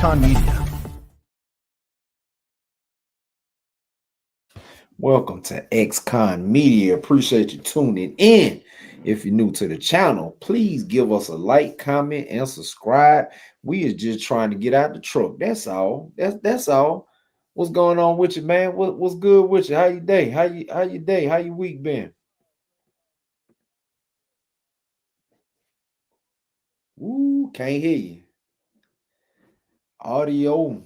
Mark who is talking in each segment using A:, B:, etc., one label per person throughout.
A: Xcon Media.
B: Welcome to Xcon Media. Appreciate you tuning in. If you're new to the channel, please give us a like, comment, and subscribe. We is just trying to get out the truck. That's all. That's all. What's going on with you, man? What's good with you? How you day? How your day? How your week been? Ooh, can't hear you. Audio.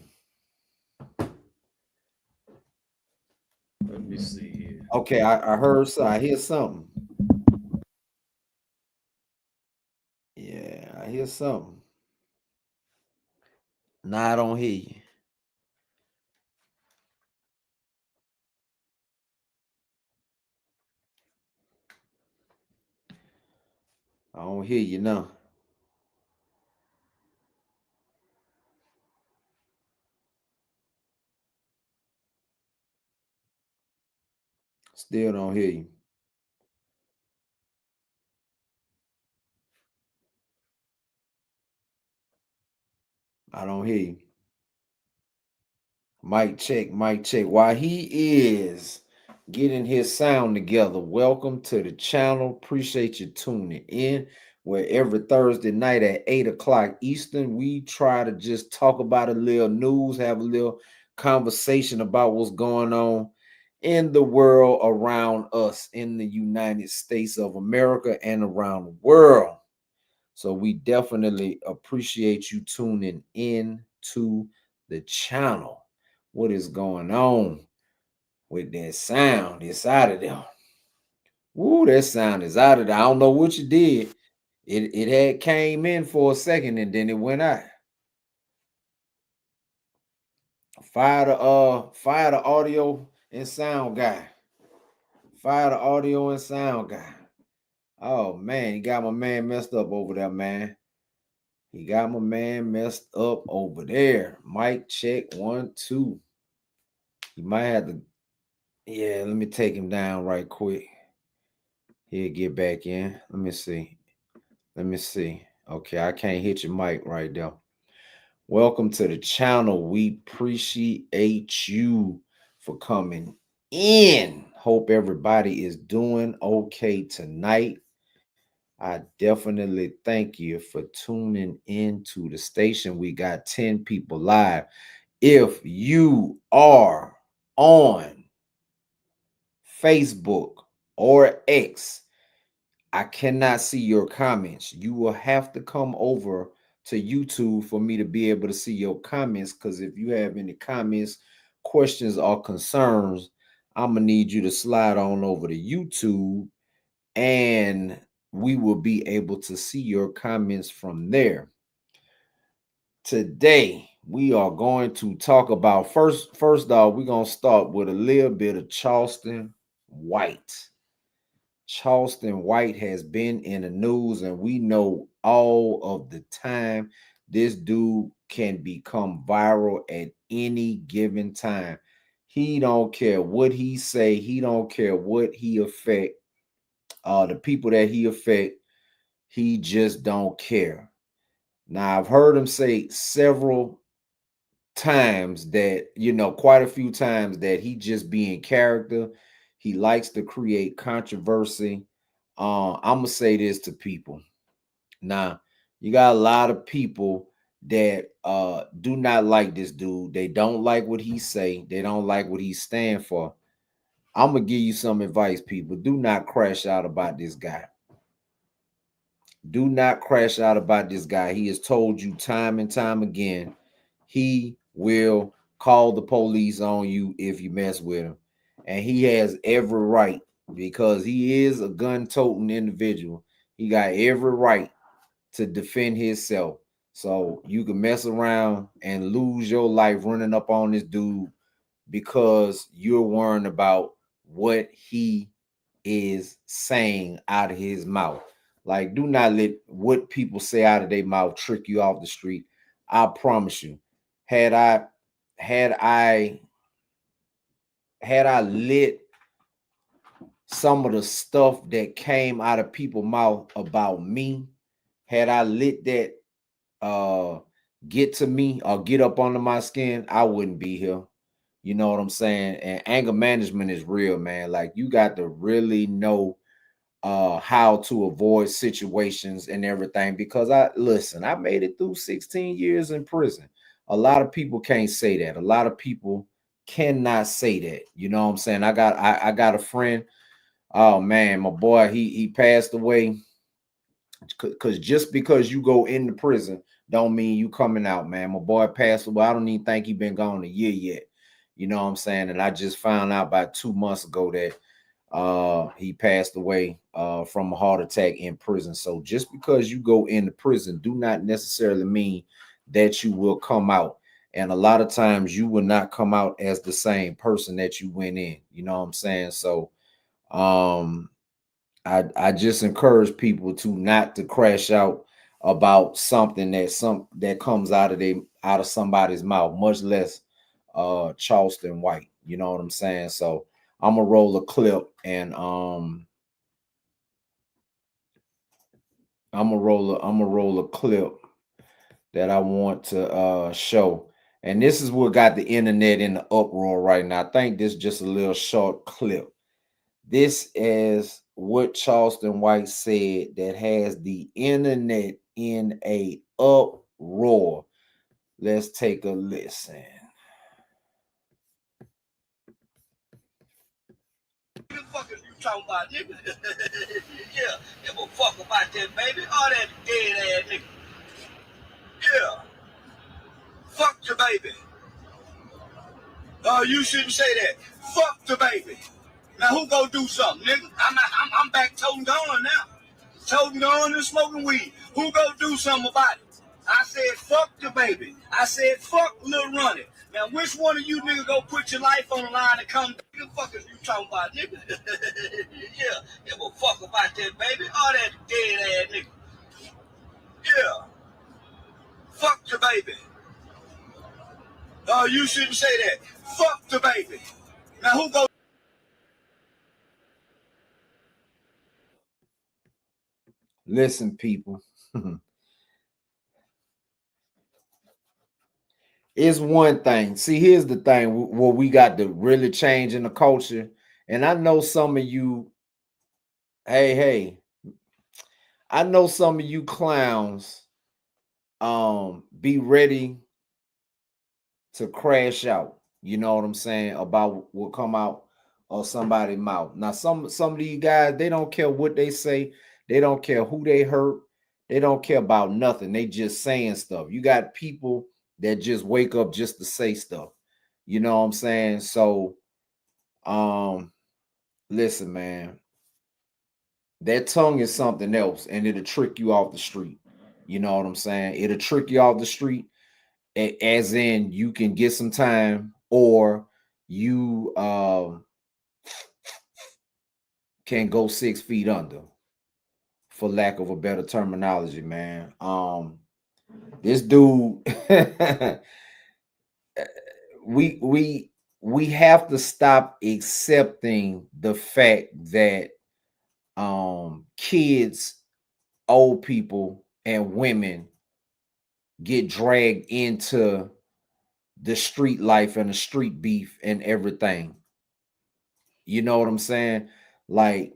C: Let me see here.
B: Okay, I heard so I hear something. Yeah, I hear something. Nah, I don't hear you. I don't hear you now. Still don't hear you. I don't hear you. Mic check, mic check. While he is getting his sound together, welcome to the channel. Appreciate you tuning in. Where every Thursday night at 8 o'clock Eastern, we try to just talk about a little news, have a little conversation about what's going on in the world around us in the United States of America and around the world. So we definitely appreciate you tuning in to the channel. What is going on with that sound? It's out of there. Woo, that sound is out of there. I don't know what you did. It had came in for a second and then it went out. Fire the audio and sound guy. Fire the audio and sound guy. Oh man, he got my man messed up over there, man. He got my man messed up over there. Mic check 1, 2. He might have to. Yeah, let me take him down right quick. He'll get back in. Let me see. Let me see. Okay, I can't hit your mic right there. Welcome to the channel. We appreciate you for coming in. Hope everybody is doing okay tonight. I definitely thank you for tuning into the station. We got 10 people live. If you are on Facebook or X, I cannot see your comments. You will have to come over to YouTube for me to be able to see your comments. Because if you have any comments, questions, or concerns, I'm going to need you to slide on over to YouTube and we will be able to see your comments from there. Today, we are going to talk about first off, we're going to start with a little bit of Charleston White. Charleston White has been in the news, and we know all of the time this dude can become viral at any given time. He don't care what he say. He don't care what he affect. The people that he affect, he just don't care. Now, I've heard him say several times that, quite a few times that he just be in character. He likes to create controversy. I'm gonna say this to people. Now, you got a lot of people that do not like this dude. They don't like what he say. They don't like what he stand for. I'm gonna give you some advice, people. Do not crash out about this guy. Do not crash out about this guy. He has told you time and time again, he will call the police on you if you mess with him. And he has every right because he is a gun-toting individual. He got every right to defend himself. So you can mess around and lose your life running up on this dude because you're worrying about what he is saying out of his mouth. Like, do not let what people say out of their mouth trick you off the street. I promise you, had I had I had I lit some of the stuff that came out of people's mouth about me, had I lit that get to me or get up under my skin, I wouldn't be here. You know what I'm saying? And anger management is real, man. Like you got to really know how to avoid situations and everything, because I made it through 16 years in prison. A lot of people can't say that. A lot of people cannot say that. You know what I'm saying? I got a friend. Oh man, my boy, he passed away. Because just because you go into prison don't mean you coming out, man. My boy passed away. I don't even think he been gone a year yet. You know what I'm saying? And I just found out about 2 months ago that he passed away from a heart attack in prison. So just because you go into prison do not necessarily mean that you will come out. And a lot of times you will not come out as the same person that you went in. You know what I'm saying? So um I just encourage people to not to crash out about something that comes out of somebody's mouth, much less Charleston White. You know what I'm saying? So I'm gonna roll a clip, and I'm gonna roll a clip that I want to show. And this is what got the internet in the uproar right now. I think this is just a little short clip. This is what Charleston White said that has the internet in a uproar. Let's take a listen.
A: What the fuck is you talking about, nigga? Yeah, give a fuck about that, baby. All that dead ass nigga. Yeah, fuck the baby. You shouldn't say that. Fuck the baby. Now who go do something, nigga? I'm back toting gone now. Toting gone and smoking weed. Who go do something about it? I said fuck the baby. I said fuck Lil Ronnie. Now which one of you nigga go put your life on the line and come? What the fuck is you talking about, nigga? Yeah, give a fuck about that, baby. All that dead ass nigga. Yeah, fuck the baby. You shouldn't say that. Fuck the baby. Now who go?
B: Listen, people. It's one thing. See, here's the thing what we got to really change in the culture. And I know some of you, hey, I know some of you clowns be ready to crash out. You know what I'm saying? About what come out of somebody's mouth. Now, some of these guys, they don't care what they say, they don't care who they hurt, they don't care about nothing. They just saying stuff. You got people that just wake up just to say stuff. You know what I'm saying? So um listen, man, that tongue is something else, and it'll trick you off the street. You know what I'm saying? It'll trick you off the street, as in you can get some time, or you can go 6 feet under, for lack of a better terminology, man. This dude, we we we have to stop accepting the fact that kids, old people, and women get dragged into the street life and the street beef and everything. You know what I'm saying? Like,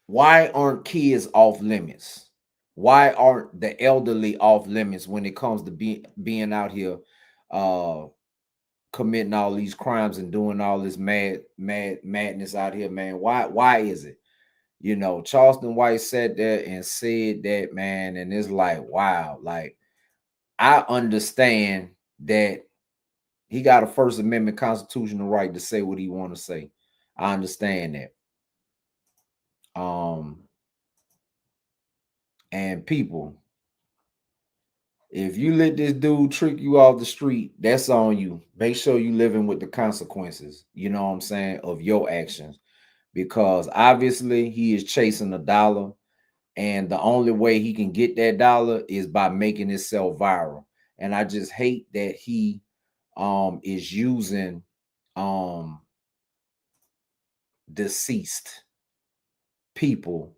B: why aren't kids off limits? Why aren't the elderly off limits when it comes to being out here uh committing all these crimes and doing all this madness out here, man? Why is it? You know, Charleston White sat there and said that, man, and it's like, wow, like I understand that he got a First Amendment constitutional right to say what he want to say. I understand that. Um, and people, if you let this dude trick you off the street, that's on you. Make sure you living with the consequences, you know what I'm saying, of your actions. Because obviously he is chasing a dollar, and the only way he can get that dollar is by making himself viral. And I just hate that he is using um deceased people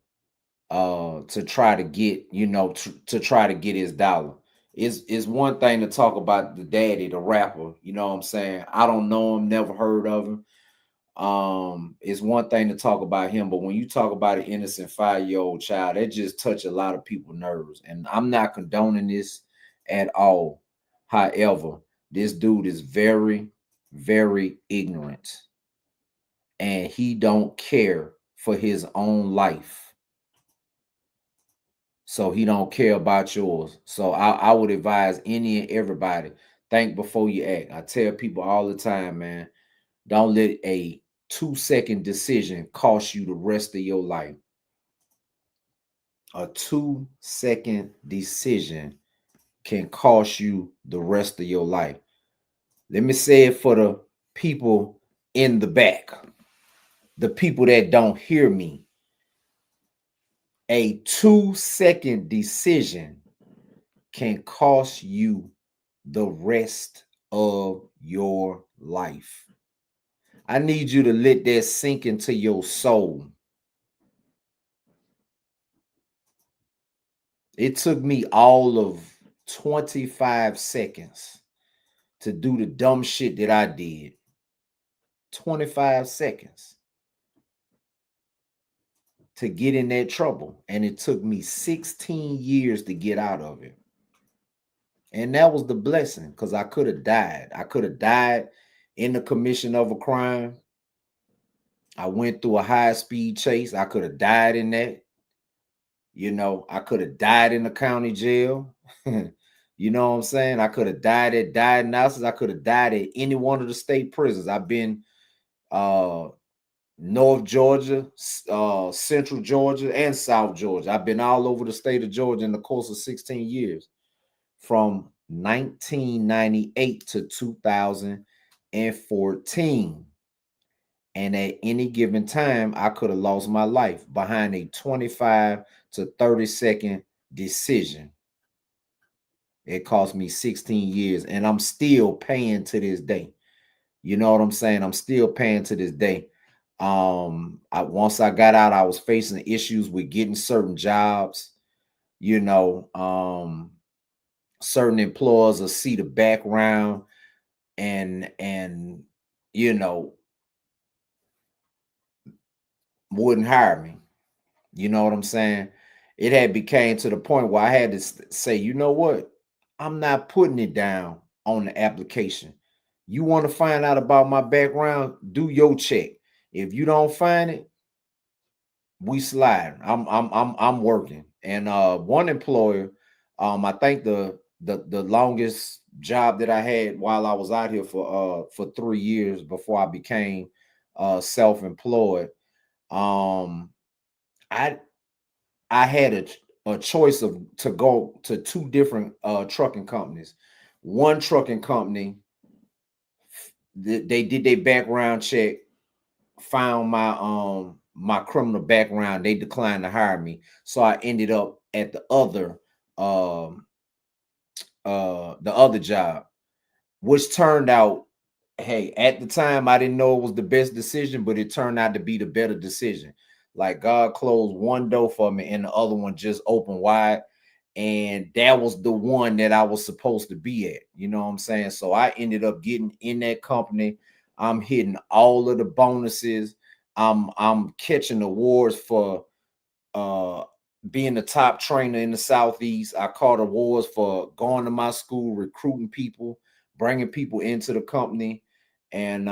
B: to try to get, to try to get his dollar. It's one thing to talk about the daddy, the rapper, you know what I'm saying? I don't know him, never heard of him. It's one thing to talk about him, but when you talk about an innocent 5-year-old child, that just touch a lot of people's nerves. And I'm not condoning this at all. However, this dude is very, very ignorant, and he don't care for his own life. So he don't care about yours. So I would advise any and everybody, think before you act. I tell people all the time, man, don't let a 2-second decision cost you the rest of your life. A 2-second decision can cost you the rest of your life. Let me say it for the people in the back, the people that don't hear me. A 2-second decision can cost you the rest of your life. I need you to let that sink into your soul. It took me all of 25 seconds to do the dumb shit that I did. 25 seconds to get in that trouble. And it took me 16 years to get out of it. And that was the blessing, because I could have died. I could have died in the commission of a crime. I went through a high-speed chase. I could have died in that. I could have died in the county jail. You know what I'm saying? I could have died at diagnosis. I could have died at any one of the state prisons. I've been North Georgia, Central Georgia, and South Georgia. I've been all over the state of Georgia in the course of 16 years, from 1998 to 2014. And at any given time, I could have lost my life behind a 25 to 30-second decision. It cost me 16 years, and I'm still paying to this day. You know what I'm saying? I'm still paying to this day. Once I got out, I was facing issues with getting certain jobs. Certain employers will see the background and wouldn't hire me. You know what I'm saying? It had became to the point where I had to say, you know what? I'm not putting it down on the application. You want to find out about my background? Do your check. If you don't find it, we slide. I'm working. And one employer, I think the longest job that I had while I was out here for 3 years before I became self-employed. I I had a choice of to go to 2 different trucking companies. One trucking company, they did their background check, found my criminal background. They declined to hire me, so I ended up at um the other job, which turned out, hey, at the time I didn't know it was the best decision, but it turned out to be the better decision. Like, God closed one door for me and the other one just opened wide. And that was the one that I was supposed to be at. You know what I'm saying? So I ended up getting in that company. I'm hitting all of the bonuses. I'm catching awards for uh being the top trainer in the Southeast. I caught awards for going to my school, recruiting people, bringing people into the company. And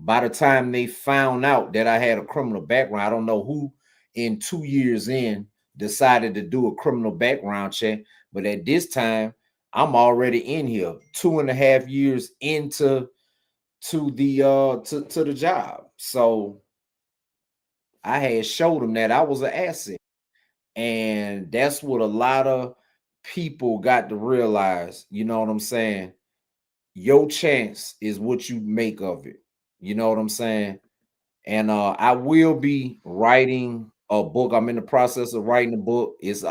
B: by the time they found out that I had a criminal background, I don't know who in 2 years in decided to do a criminal background check. But at this time, I'm already in here 2.5 years into the job. So I had showed them that I was an asset. And that's what a lot of people got to realize. You know what I'm saying? Your chance is what you make of it. You know what I'm saying? And I will be writing a book. I'm in the process of writing a book. It's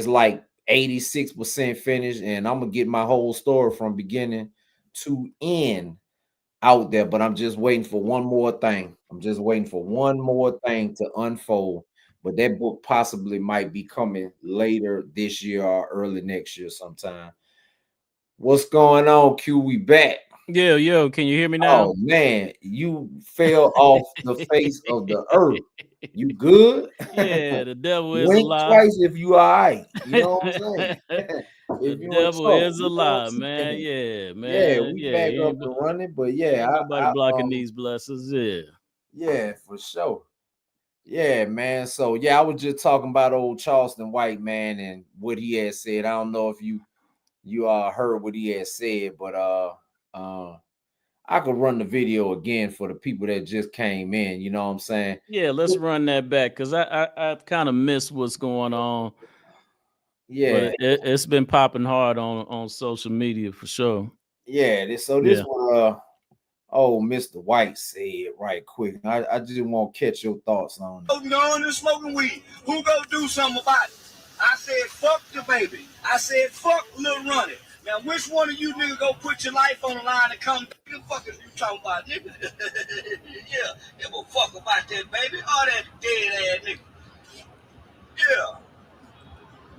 B: like 86% finished, and I'm gonna get my whole story from beginning to end out there. But I'm just waiting for one more thing. I'm just waiting for one more thing to unfold but that book possibly might be coming later this year or early next year sometime. What's going on, Q? We back.
C: Yo, can you hear me now?
B: Oh man, you fell off the face of the earth. You good?
C: Yeah, the devil is a
B: Wink
C: lie.
B: twice if you all right. You know what I'm saying?
C: The
B: If you in
C: devil
B: trouble,
C: is a
B: you know what
C: lie,
B: I'm
C: man.
B: saying?
C: Yeah,
B: Yeah,
C: man.
B: we
C: Yeah,
B: back up and running, but yeah,
C: ain't nobody
B: I
C: blocking these blessings. Yeah.
B: yeah, for sure. Yeah, man. So yeah, I was just talking about old Charleston White, man, and what he had said. I don't know if you heard what he had said, but uh I could run the video again for the people that just came in, you know what I'm saying?
C: Yeah, let's run that back because I kind of missed what's going on, but
B: Yeah,
C: it's been popping hard on social media for sure.
B: yeah. This
C: Yeah.
B: one oh Mr. White said right quick. I just want to catch your thoughts on it.
A: Holding on and smoking weed. Who gonna do something about it? I said, fuck the baby. I said, fuck Lil Ronnie. Now, which one of you niggas go put your life on the line and come? What the fuck is you talking about, nigga? Yeah, give a fuck about that baby. All that dead ass nigga. Yeah,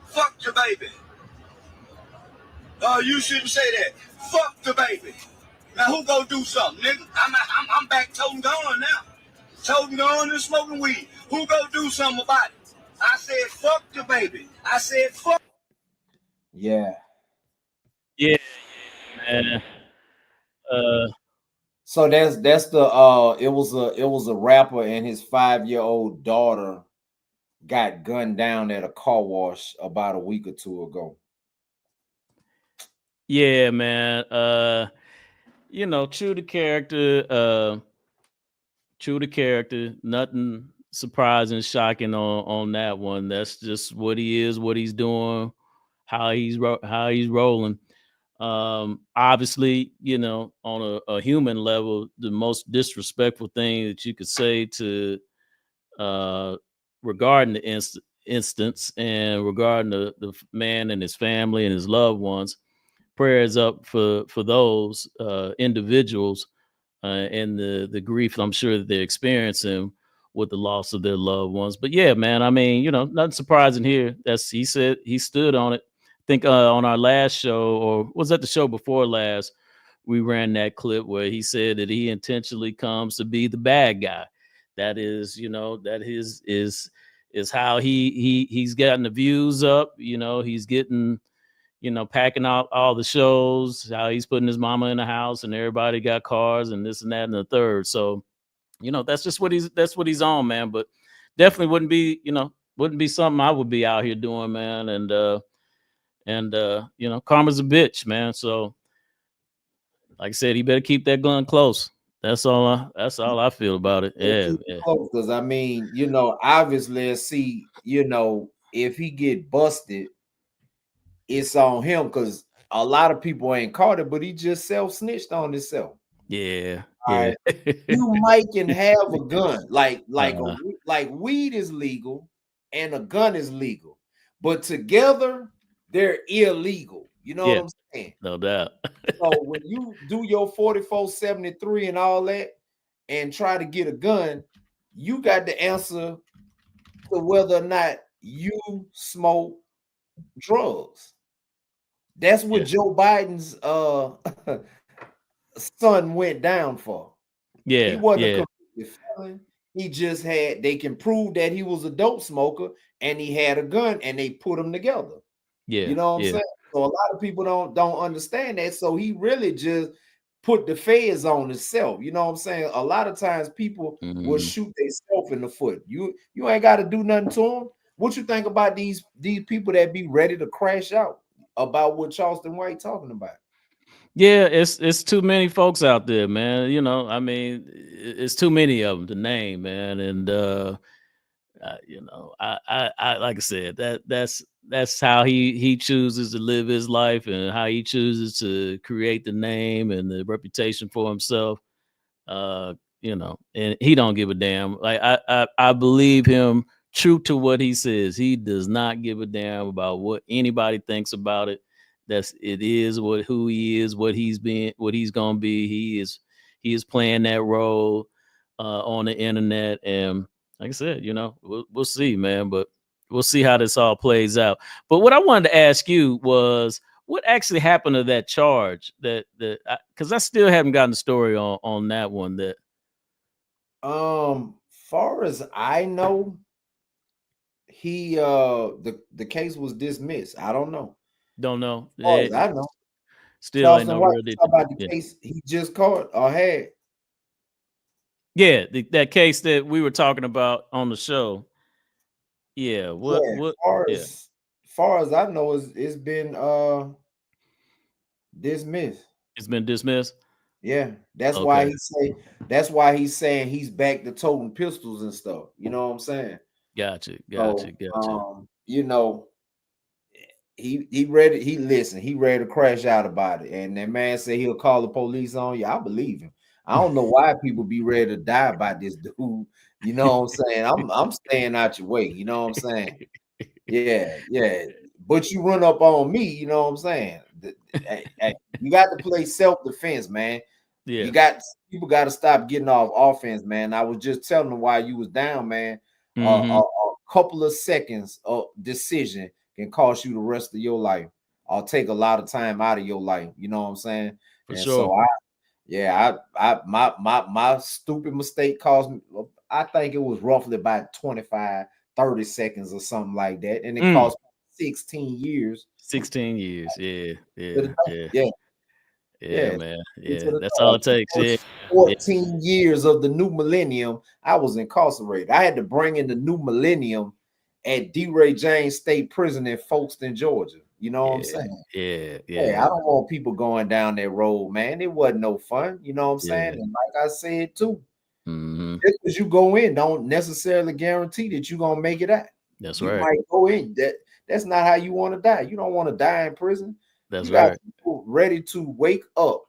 A: fuck the baby. You shouldn't say that. Fuck the baby. Now, who gonna do something, nigga? I'm back toting gone now. Toting on and smoking weed. Who gonna do something about it? I said, fuck the baby. I said, fuck.
B: Yeah.
C: Yeah, man. Uh,
B: So that's the it was a rapper and his 5-year-old daughter got gunned down at a car wash about a week or two ago.
C: yeah, man. True to character. True to character. Nothing surprising, shocking on that one. That's just what he is, what he's doing, how he's rolling. Obviously, on a human level, the most disrespectful thing that you could say to uh regarding the instance and regarding the man and his family and his loved ones. Prayers up for those individuals and the grief I'm sure that they're experiencing with the loss of their loved ones. But yeah, man, I mean, nothing surprising here. That's he said he stood on it. I think on our last show, or was that the show before last, we ran that clip where he said that he intentionally comes to be the bad guy. That is, that is how he's gotten the views up. He's getting packing out all the shows, how he's putting his mama in the house and everybody got cars and this and that and the third. So, that's just what he's on, man. But definitely wouldn't be something I would be out here doing, man. And karma's a bitch, man. So like I said, he better keep that gun close. That's all I feel about it. Yeah, yeah.
B: Because I mean, obviously, see, if he get busted, it's on him because a lot of people ain't caught it, but he just self-snitched on himself.
C: Yeah,
B: All
C: yeah.
B: right. You might can have a gun, like
C: Uh,
B: like weed is legal and a gun is legal, but together they're illegal. You know what
C: yeah,
B: I'm saying?
C: no doubt.
B: So when you do your 4473 and all that and try to get a gun, you got to answer to whether or not you smoke drugs. That's what
C: Yeah,
B: Joe Biden's son went down for. He
C: yeah,
B: wasn't a
C: yeah,
B: convicted felon. He just they can prove that he was a dope smoker and he had a gun and they put them together.
C: yeah,
B: You know what I'm
C: yeah.
B: saying? So a lot of people don't understand that. So he really just put the feds on himself. You know what I'm saying? A lot of times people will
C: Mhm.
B: shoot themselves in the foot. You ain't got to do nothing to them. What you think about these people that be ready to crash out about what Charleston White talking about?
C: Yeah, it's too many folks out there, man. I mean, it's too many of them to name, man. And I like I said, that's how he chooses to live his life and how he chooses to create the name and the reputation for himself. Uh, and he don't give a damn. Like I believe him true to what he says. He does not give a damn about what anybody thinks about it. It is who he is, what he's been, what he's gonna be. He is playing that role on the internet, and like I said, we'll see, man. But we'll see how this all plays out. But what I wanted to ask you was, what actually happened to that charge? Because I still haven't gotten the story on that one. That
B: Far as I know, he the case was dismissed. I don't know.
C: don't know.
B: Far as I know,
C: Still ain't
B: Charleston
C: no
B: White,
C: real
B: talk
C: detail.
B: about the
C: Yeah,
B: case he just caught or had.
C: yeah, that case that we were talking about on the show. Yeah, what?
B: Yeah,
C: Yeah,
B: far as I know, it's been dismissed.
C: it's been dismissed.
B: Yeah, that's why
C: Okay,
B: he's saying he's back to toting pistols and stuff. You know what I'm saying?
C: gotcha.
B: So
C: Gotcha.
B: he ready, he listened, he ready to crash out about it. And that man said he'll call the police on you. I believe him. I don't know why people be ready to die by this dude. You know what I'm saying? I'm staying out your way, you know what I'm saying? Yeah. But you run up on me, you know what I'm saying? Hey, you got to play self-defense, man.
C: Yeah,
B: People got to stop getting off offense, man. I was just telling them why you was down, man.
C: mm-hmm.
B: A couple of seconds of decision can cost you the rest of your life, or take a lot of time out of your life. You know what I'm saying?
C: For
B: And
C: sure.
B: so my stupid mistake cost me. I think it was roughly about 25, 30 seconds or something like that, and it cost 16 years.
C: 16 years. Yeah.
B: Yeah,
C: Man. Yeah,
B: into the
C: that's all it takes. Yeah.
B: 14 years of the new millennium, I was incarcerated. I had to bring in the new millennium at D. Ray James State Prison in Folkestone, Georgia. You know what I'm saying?
C: Yeah.
B: Hey, I don't want people going down that road, man. It wasn't no fun. You know what I'm saying? And like I said too, just because you go in, don't necessarily guarantee that you're gonna make it out.
C: That's
B: you
C: right.
B: might go in. That's not how you want to die. You don't want to die in prison.
C: That's
B: you got
C: right.
B: people ready to wake up.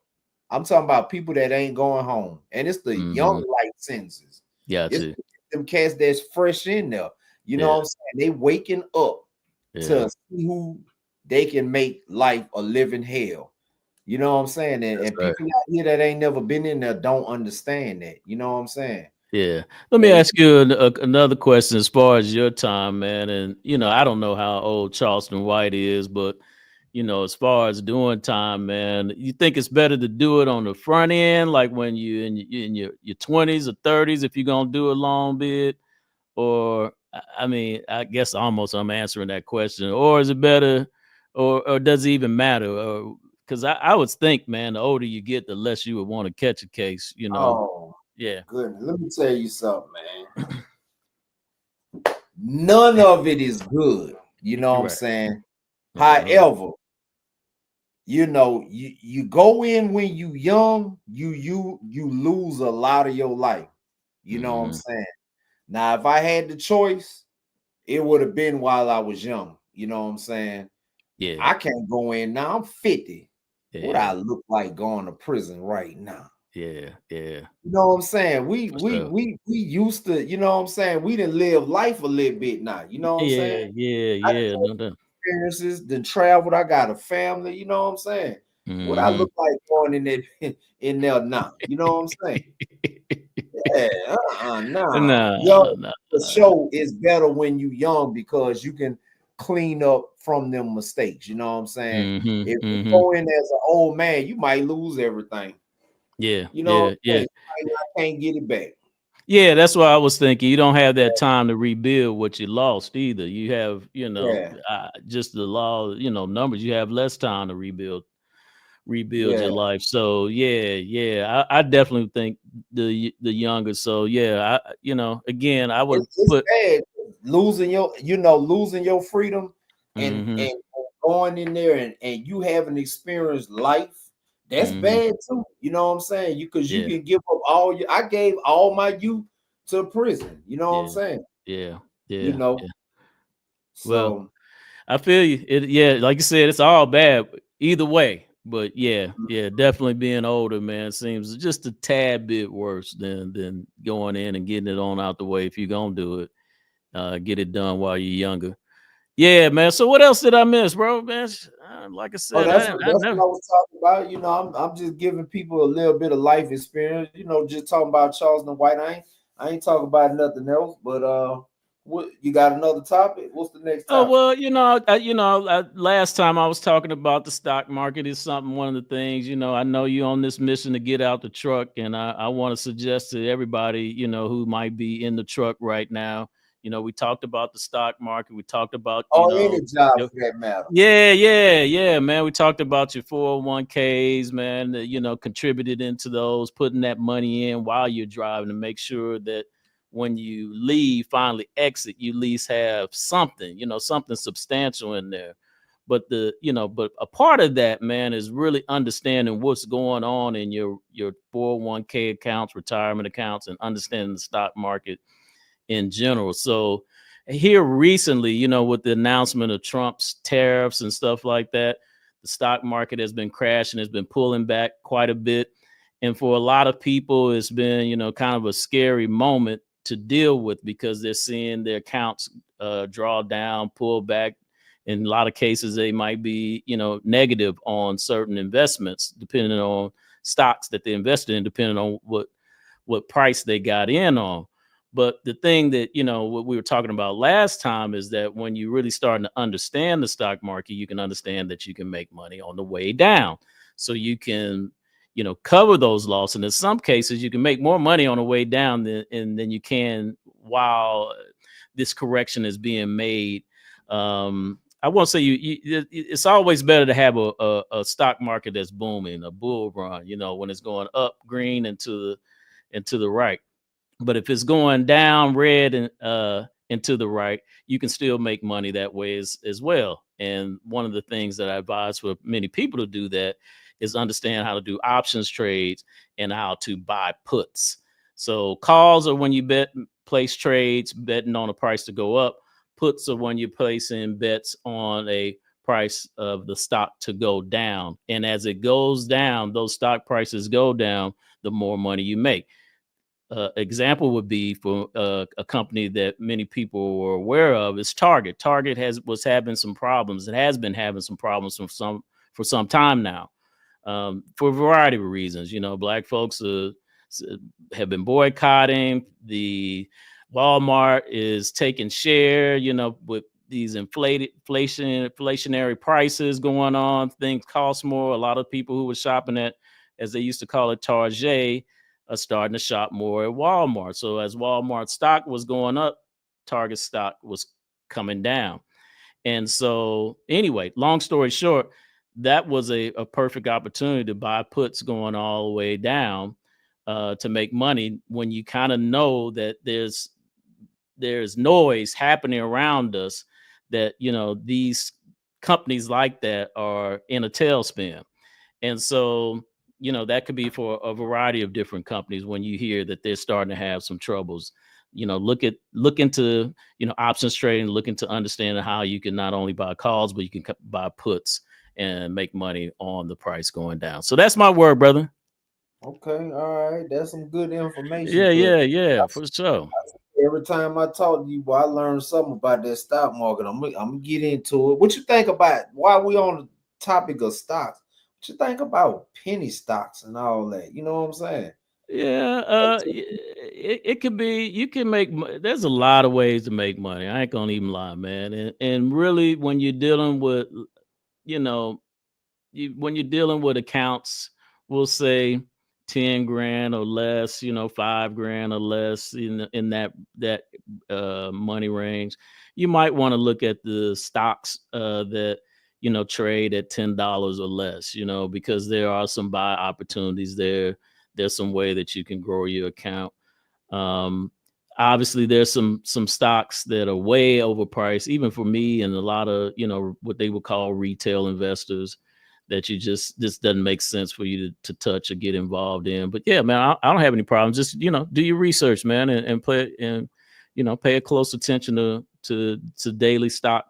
B: I'm talking about people that ain't going home, and it's the young life sentences.
C: Gotcha.
B: It's them cats that's fresh in there. You know what I'm saying? They waking up to see who they can make life a living hell. You know what I'm saying? And people out here that ain't never been in there don't understand that. You know what I'm saying?
C: Yeah. Let me ask you another question as far as your time, man. And, I don't know how old Charleston White is, but, as far as doing time, man, you think it's better to do it on the front end, like when you in your 20s or 30s, if you're going to do a long bid? Or, I mean, I guess almost I'm answering that question. Or is it better, or does it even matter? Because I would think, man, the older you get, the less you would want to catch a case,
B: Oh,
C: Yeah.
B: goodness. Let me tell you something, man. None of it is good. You know what I'm saying? However, you go in when you young, you lose a lot of your life. You know what I'm saying? Now, if I had the choice, it would have been while I was young. You know what I'm saying?
C: Yeah.
B: I can't go in now. I'm 50.
C: Yeah.
B: What I look like going to prison right now?
C: Yeah.
B: You know what I'm saying? We used to, you know what I'm saying? We didn't live life a little bit now. You know what I'm saying?
C: Yeah.
B: Experiences, then traveled. I got a family, you know what I'm saying? What I look like going in there in there now. You know what I'm saying? Yeah,
C: No.
B: The show is better when you young because you can clean up from them mistakes. You know what I'm saying? If you go in as an old man, you might lose everything.
C: Yeah.
B: You know what I'm saying? I can't get it back.
C: Yeah, that's what I was thinking. You don't have that time to rebuild what you lost either. You have, just the law, numbers. You have less time to rebuild your life. So I definitely think the younger. So again, I would
B: it's bad losing your freedom and going in there and you haven't experienced life. That's bad too. You know what I'm saying? You can give up I gave all my youth to prison. You know what I'm saying?
C: Yeah.
B: So
C: well, I feel you. Like you said, it's all bad either way. But definitely being older, man, seems just a tad bit worse than going in and getting it on out the way. If you're gonna do it, get it done while you're younger. Yeah, man. So what else did I miss, bro? Man, like I said,
B: that's what I was talking about. I'm just giving people a little bit of life experience. Just talking about Charleston White. I ain't talking about nothing else, but what you got another topic? What's the next
C: Oh
B: topic?
C: well, last time I was talking about the stock market is something. One of the things, I know you're on this mission to get out the truck, and I want to suggest to everybody, who might be in the truck right now. We talked about the stock market. We talked about,
B: Or any job
C: your,
B: for that matter.
C: yeah, man. We talked about your 401ks, man. That, contributed into those, putting that money in while you're driving to make sure that when you leave, finally exit, you at least have something, something substantial in there. But a part of that, man, is really understanding what's going on in your 401k accounts, retirement accounts, and understanding the stock market in general. So here recently, with the announcement of Trump's tariffs and stuff like that, the stock market has been crashing, has been pulling back quite a bit. And for a lot of people, it's been, kind of a scary moment to deal with because they're seeing their accounts draw down, pull back. In a lot of cases, they might be, negative on certain investments, depending on stocks that they invested in, depending on what price they got in on. But the thing that, what we were talking about last time is that when you really starting to understand the stock market, you can understand that you can make money on the way down. So you can, cover those losses. And in some cases, you can make more money on the way down than you can while this correction is being made. I won't say it's always better to have a stock market that's booming, a bull run, when it's going up green and to the right. But if it's going down red and to the right, you can still make money that way as well. And one of the things that I advise for many people to do that is understand how to do options trades and how to buy puts. So calls are when you place trades betting on a price to go up. Puts are when you're placing bets on a price of the stock to go down. And as it goes down, those stock prices go down, the more money you make. Example would be for a company that many people were aware of is Target. Target was having some problems. It has been having some problems for some time now, for a variety of reasons. Black folks have been boycotting. The Walmart is taking share. With these inflationary prices going on, things cost more. A lot of people who were shopping at, as they used to call it, Target, are starting to shop more at Walmart. So as Walmart stock was going up, Target stock was coming down. And so anyway, long story short, that was a perfect opportunity to buy puts going all the way down to make money when you kind of know that there's noise happening around us, that, these companies like that are in a tailspin. And so, that could be for a variety of different companies. When you hear that they're starting to have some troubles, look into, options trading, look into understanding how you can not only buy calls, but you can buy puts and make money on the price going down. So that's my word, brother.
B: Okay, all right, that's some good information.
C: Yeah, for sure.
B: Every time I talk to you, boy, I learn something about that stock market. I'm gonna get into it. What you think about while we on the topic of stocks? What you think about penny stocks and all that? You know what I'm saying?
C: Yeah, it could be. You can make. There's a lot of ways to make money. I ain't gonna even lie, man. And really, when you're dealing with, you know, when you're dealing with accounts, we'll say 10 grand or less, 5 grand or less in that money range. You might want to look at the stocks that trade at $10 or less, because there are some buy opportunities there. There's some way that you can grow your account. Um, Obviously there's some stocks that are way overpriced, even for me and a lot of what they would call retail investors, that you just doesn't make sense for you to touch or get involved in. But yeah, man, I don't have any problems. Just do your research, man, and play and pay a close attention to daily stock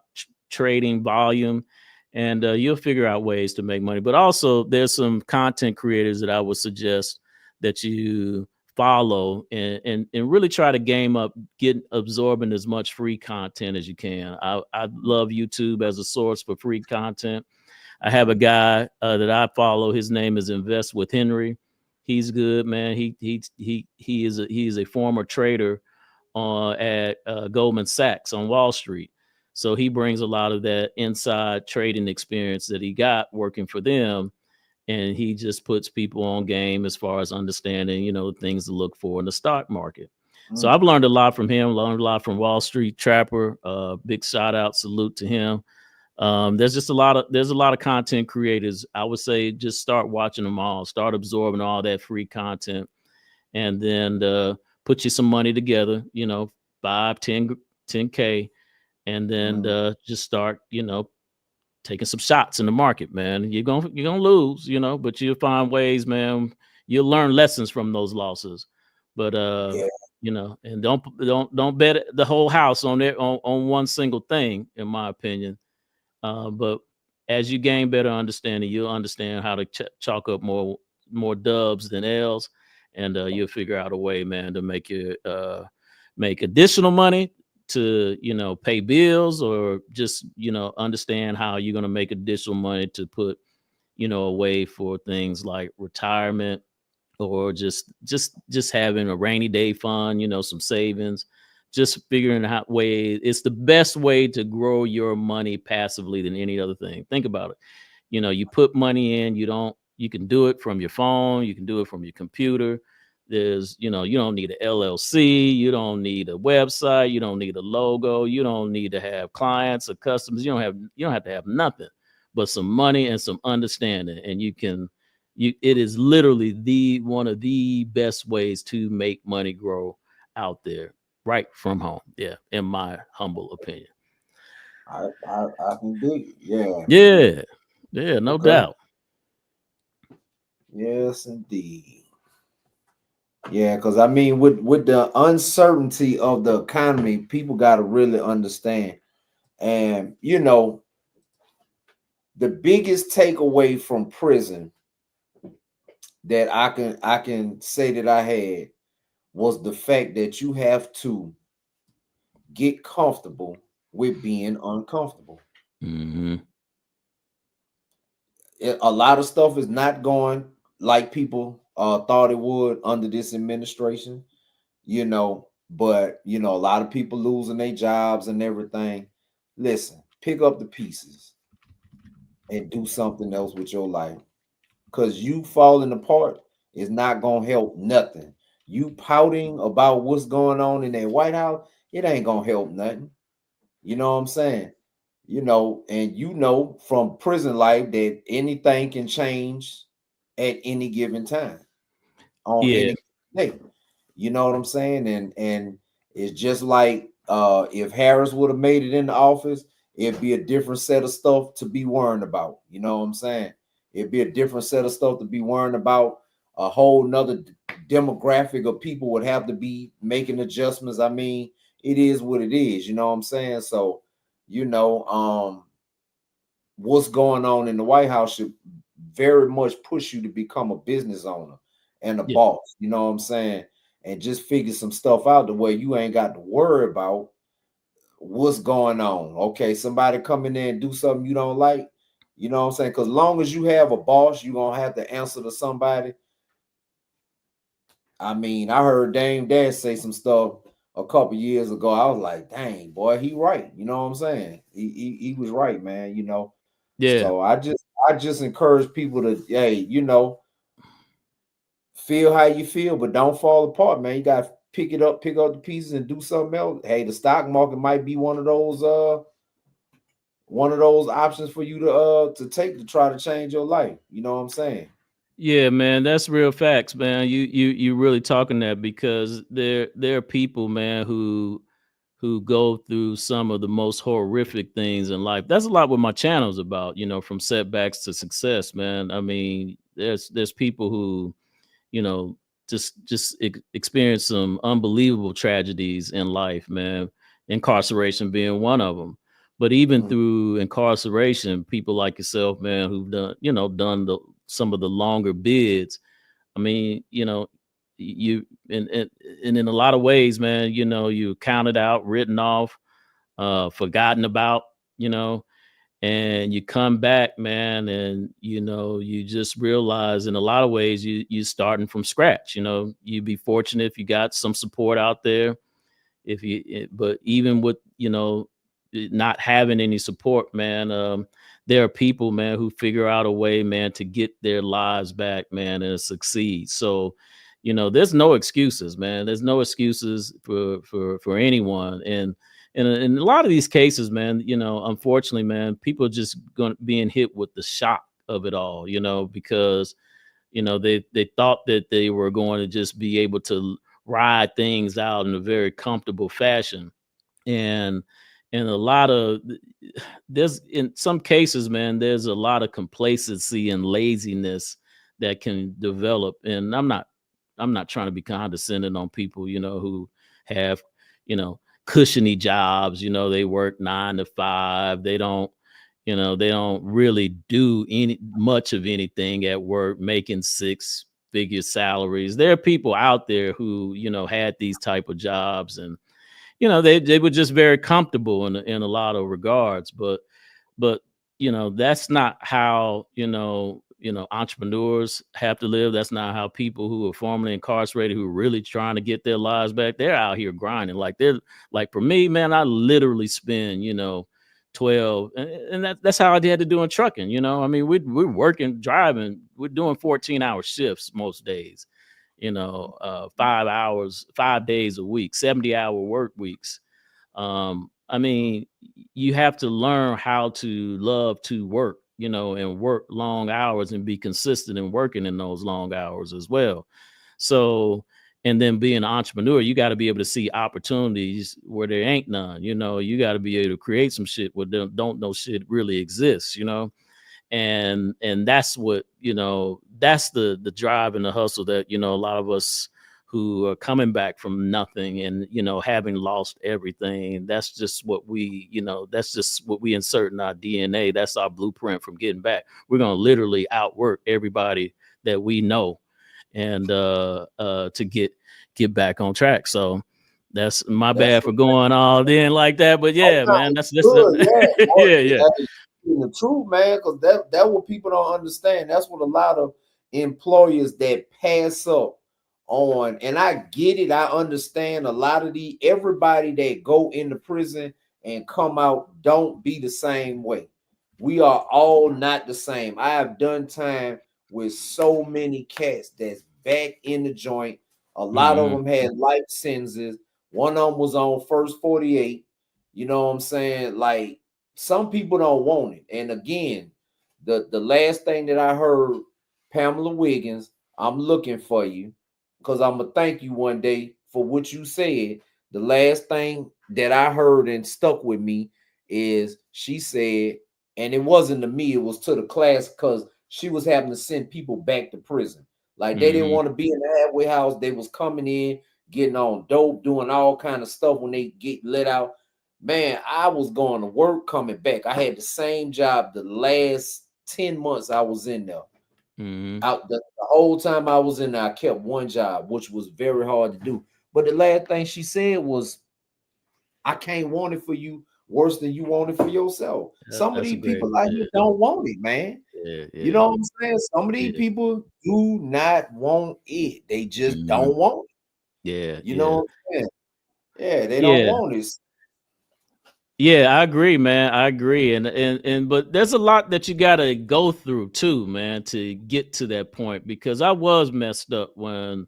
C: trading volume, and you'll figure out ways to make money. But also there's some content creators that I would suggest that you follow and really try to game up, absorbing as much free content as you can. I love YouTube as a source for free content. I have a guy that I follow. His name is Invest with Henry. He's good, man. He is a former trader at Goldman Sachs on Wall Street. So he brings a lot of that inside trading experience that he got working for them, and he just puts people on game as far as understanding, things to look for in the stock market. So I've learned a lot from him, learned a lot from Wall Street Trapper. Big shout out, salute to him. There's a lot of content creators. I would say just start watching them all, start absorbing all that free content, and then put you some money together, 5, 10K, and then just start, taking some shots in the market, man. You're gonna lose, but you'll find ways, man. You'll learn lessons from those losses. But and don't bet the whole house on it on one single thing, in my opinion. But as you gain better understanding, you'll understand how to chalk up more dubs than L's, and you'll figure out a way, man, to make additional money to pay bills, or just understand how you're going to make additional money to put away for things like retirement, or just having a rainy day fund, some savings. Just figuring out ways. It's the best way to grow your money passively than any other thing. Think about it. You put money in, you can do it from your phone, you can do it from your computer. There's, you don't need an LLC, you don't need a website, you don't need a logo, you don't need to have clients or customers, you don't have to have nothing but some money and some understanding. And it is literally one of the best ways to make money grow out there, right from home. Yeah, in my humble opinion.
B: I can dig it.
C: Yeah, no doubt.
B: Yes, indeed. Yeah, because I mean, with the uncertainty of the economy, people got to really understand. And the biggest takeaway from prison that I can say that I had was the fact that you have to get comfortable with being uncomfortable.
C: Mm-hmm.
B: A lot of stuff is not going like people thought it would under this administration, but a lot of people losing their jobs and everything. Listen, pick up the pieces and do something else with your life, because you falling apart is not gonna help nothing. You pouting about what's going on in that White House, it ain't gonna help nothing. You know what I'm saying? And from prison life that anything can change at any given time on
C: Yeah.
B: any day. You know what I'm saying? And it's just like if Harris would have made it in the office, it'd be a different set of stuff to be worrying about. You know what I'm saying? It'd be a different set of stuff to be worrying about. A whole nother demographic of people would have to be making adjustments. I mean, it is what it is. You know what I'm saying? So, what's going on in the White House should very much push you to become a business owner and a boss. You know what I'm saying? And just figure some stuff out the way you ain't got to worry about what's going on. Okay, somebody come in there and do something you don't like. You know what I'm saying? Because long as you have a boss, you're going to have to answer to somebody. I mean, I heard Dame Dash say some stuff a couple years ago. I was like, dang, boy, he right. You know what I'm saying? He was right, man,
C: Yeah.
B: So I just encourage people to, hey, feel how you feel, but don't fall apart, man. You got to pick up the pieces and do something else. Hey, the stock market might be one of those options for you to take to try to change your life. You know what I'm saying?
C: Yeah, man, that's real facts, man. You really talking that, because there are people, man, who go through some of the most horrific things in life. That's a lot what my channel's about, from setbacks to success, man. I mean, there's people who, just experience some unbelievable tragedies in life, man. Incarceration being one of them. But even through incarceration, people like yourself, man, who've done some of the longer bids. I mean, you and in a lot of ways, man, you counted out, written off, forgotten about, and you come back, man, and you just realize in a lot of ways you starting from scratch. You'd be fortunate if you got some support out there. But even with not having any support, man, there are people, man, who figure out a way, man, to get their lives back, man, and succeed. So there's no excuses, man. There's no excuses for anyone. And in a lot of these cases, man, unfortunately, man, people are just being hit with the shock of it all, because they thought that they were going to just be able to ride things out in a very comfortable fashion. And a lot of there's in some cases, man, there's a lot of complacency and laziness that can develop. And I'm not trying to be condescending on people, who have, cushiony jobs. They work 9 to 5. They don't really do much of anything at work, making 6-figure salaries. There are people out there who, had these type of jobs, and, they were just very comfortable in a lot of regards. But that's not how, entrepreneurs have to live. That's not how people who are formerly incarcerated, who are really trying to get their lives back, they're out here grinding. Like for me, man, I literally spend, 12, and that's how I had to do in trucking. I mean, we're working, driving, we're doing 14-hour shifts most days, 5 hours, 5 days a week, 70-hour work weeks. I mean, you have to learn how to love to work, and work long hours and be consistent in working in those long hours as well. So, and then being an entrepreneur, you got to be able to see opportunities where there ain't none. You got to be able to create some shit where they don't know shit really exists. And that's what that's the drive and the hustle that a lot of us who are coming back from nothing and having lost everything, that's just what we insert in our DNA. That's our blueprint from getting back. We're gonna literally outwork everybody that we know, and to get back on track. So that's my bad for going all in like that, but yeah, man, that's
B: good.
C: yeah.
B: The truth, man, because that what people don't understand. That's what a lot of employers that pass up on, and I get it. I understand a lot of everybody that go into prison and come out don't be the same way. We are all not the same. I have done time with so many cats that's back in the joint. A lot of them had life sentences. One of them was on first 48. You know what I'm saying? Like, some people don't want it. And again, the last thing that I heard, Pamela Wiggins, I'm looking for you, because I'm gonna thank you one day for what you said. The last thing that I heard and stuck with me is she said, and it wasn't to me, it was to the class, because she was having to send people back to prison. Like, they didn't want to be in the halfway house. They was coming in, getting on dope, doing all kind of stuff when they get let out. Man, I was going to work, coming back. I had the same job the last 10 months I was in there. Out the whole time I was in there, I kept one job, which was very hard to do. But the last thing she said was, I can't want it for you worse than you want it for yourself. Some of these people out here don't want it, man. You know what I'm saying? Some of these people do not want it. They just don't want it. You know what I'm saying? Yeah, they don't want it.
C: Yeah, I agree, man. I agree. And but there's a lot that you gotta go through too, man, to get to that point, because I was messed up when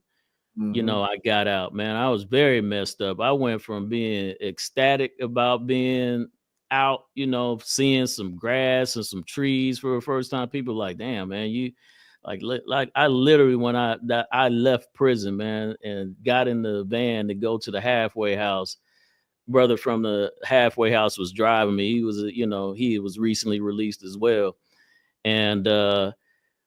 C: I got out, man. I was very messed up. I went from being ecstatic about being out, seeing some grass and some trees for the first time. People like, damn, man, you like I literally, when I left prison, man, and got in the van to go to the halfway house, brother from the halfway house was driving me. He was, he was recently released as well. And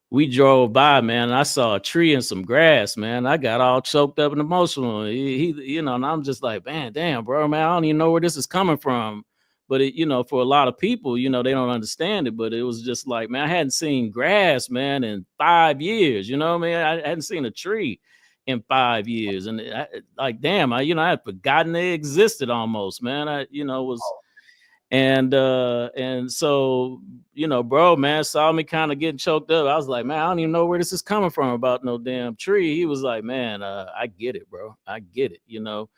C: we drove by, man, and I saw a tree and some grass, man. I got all choked up and emotional. He and I'm just like, man, damn, bro, man, I don't even know where this is coming from. But it, for a lot of people, they don't understand it. But it was just like, man, I hadn't seen grass, man, in 5 years. I hadn't seen a tree in 5 years, and like, damn, I had forgotten they existed almost, man. Was, And so, you know, bro, man, saw me kind of getting choked up. I was like, man, I don't even know where this is coming from about no damn tree. He was like, man, I get it, bro. I get it, you know.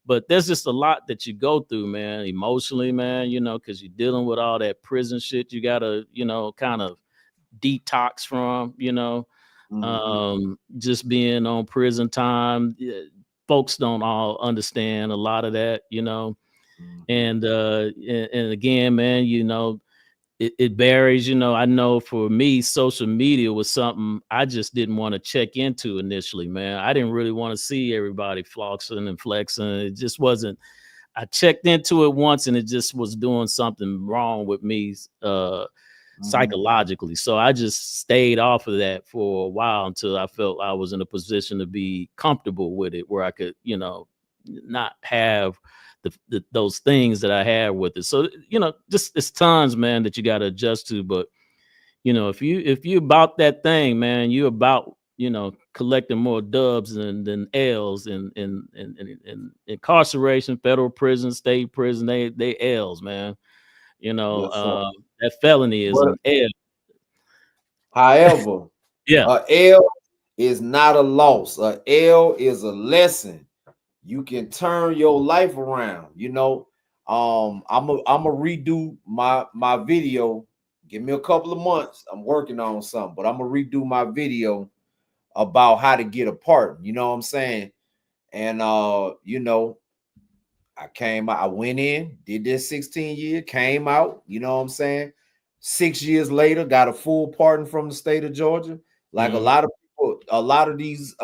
C: But there's just a lot that you go through, man, emotionally, man, you know, because you're dealing with all that prison shit you gotta, you know, kind of detox from, you know. Just being on prison time. Folks don't all understand a lot of that, you know. And again, man, you know, it varies. You know, I know for me, social media was something I just didn't want to check into initially, man. I didn't really want to see everybody floxing and flexing. It just wasn't. I checked into it once and it just was doing something wrong with me psychologically. So I just stayed off of that for a while until I felt I was in a position to be comfortable with it, where I could, you know, not have those things that I had with it. So, you know, just it's tons, man, that you got to adjust to. But, you know, if you about that thing, man, you about, you know, collecting more dubs than L's in incarceration, federal prison, state prison, they L's, man. You know,
B: Yes,
C: that felony is
B: but
C: an L.
B: however,
C: Yeah.
B: a L is not a loss. A L is a lesson. You can turn your life around. You know, I'm a redo my video. Give me a couple of months. I'm working on something, but I'm gonna redo my video about how to get a pardon. You know what I'm saying? And you know, I went in, did this 16 years, came out, you know what I'm saying? 6 years later, got a full pardon from the state of Georgia. Like a lot of people, a lot of these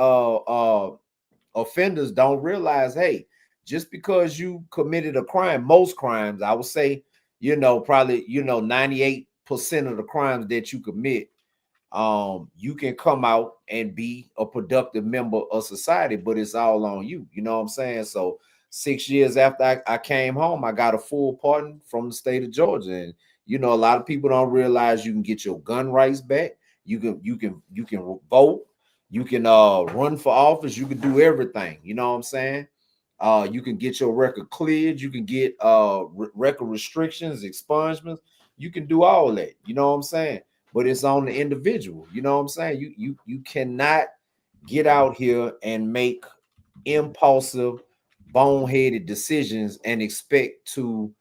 B: offenders don't realize, hey, just because you committed a crime, most crimes, I would say, you know, probably, you know, 98% of the crimes that you commit, you can come out and be a productive member of society, but it's all on you. You know what I'm saying? So 6 years after I came home, I got a full pardon from the state of Georgia. And you know, a lot of people don't realize you can get your gun rights back. You can vote. You can run for office. You can do everything. You know what I'm saying? You can get your record cleared. You can get record restrictions, expungements. You can do all that. You know what I'm saying? But it's on the individual. You know what I'm saying? You cannot get out here and make impulsive, boneheaded decisions and expect to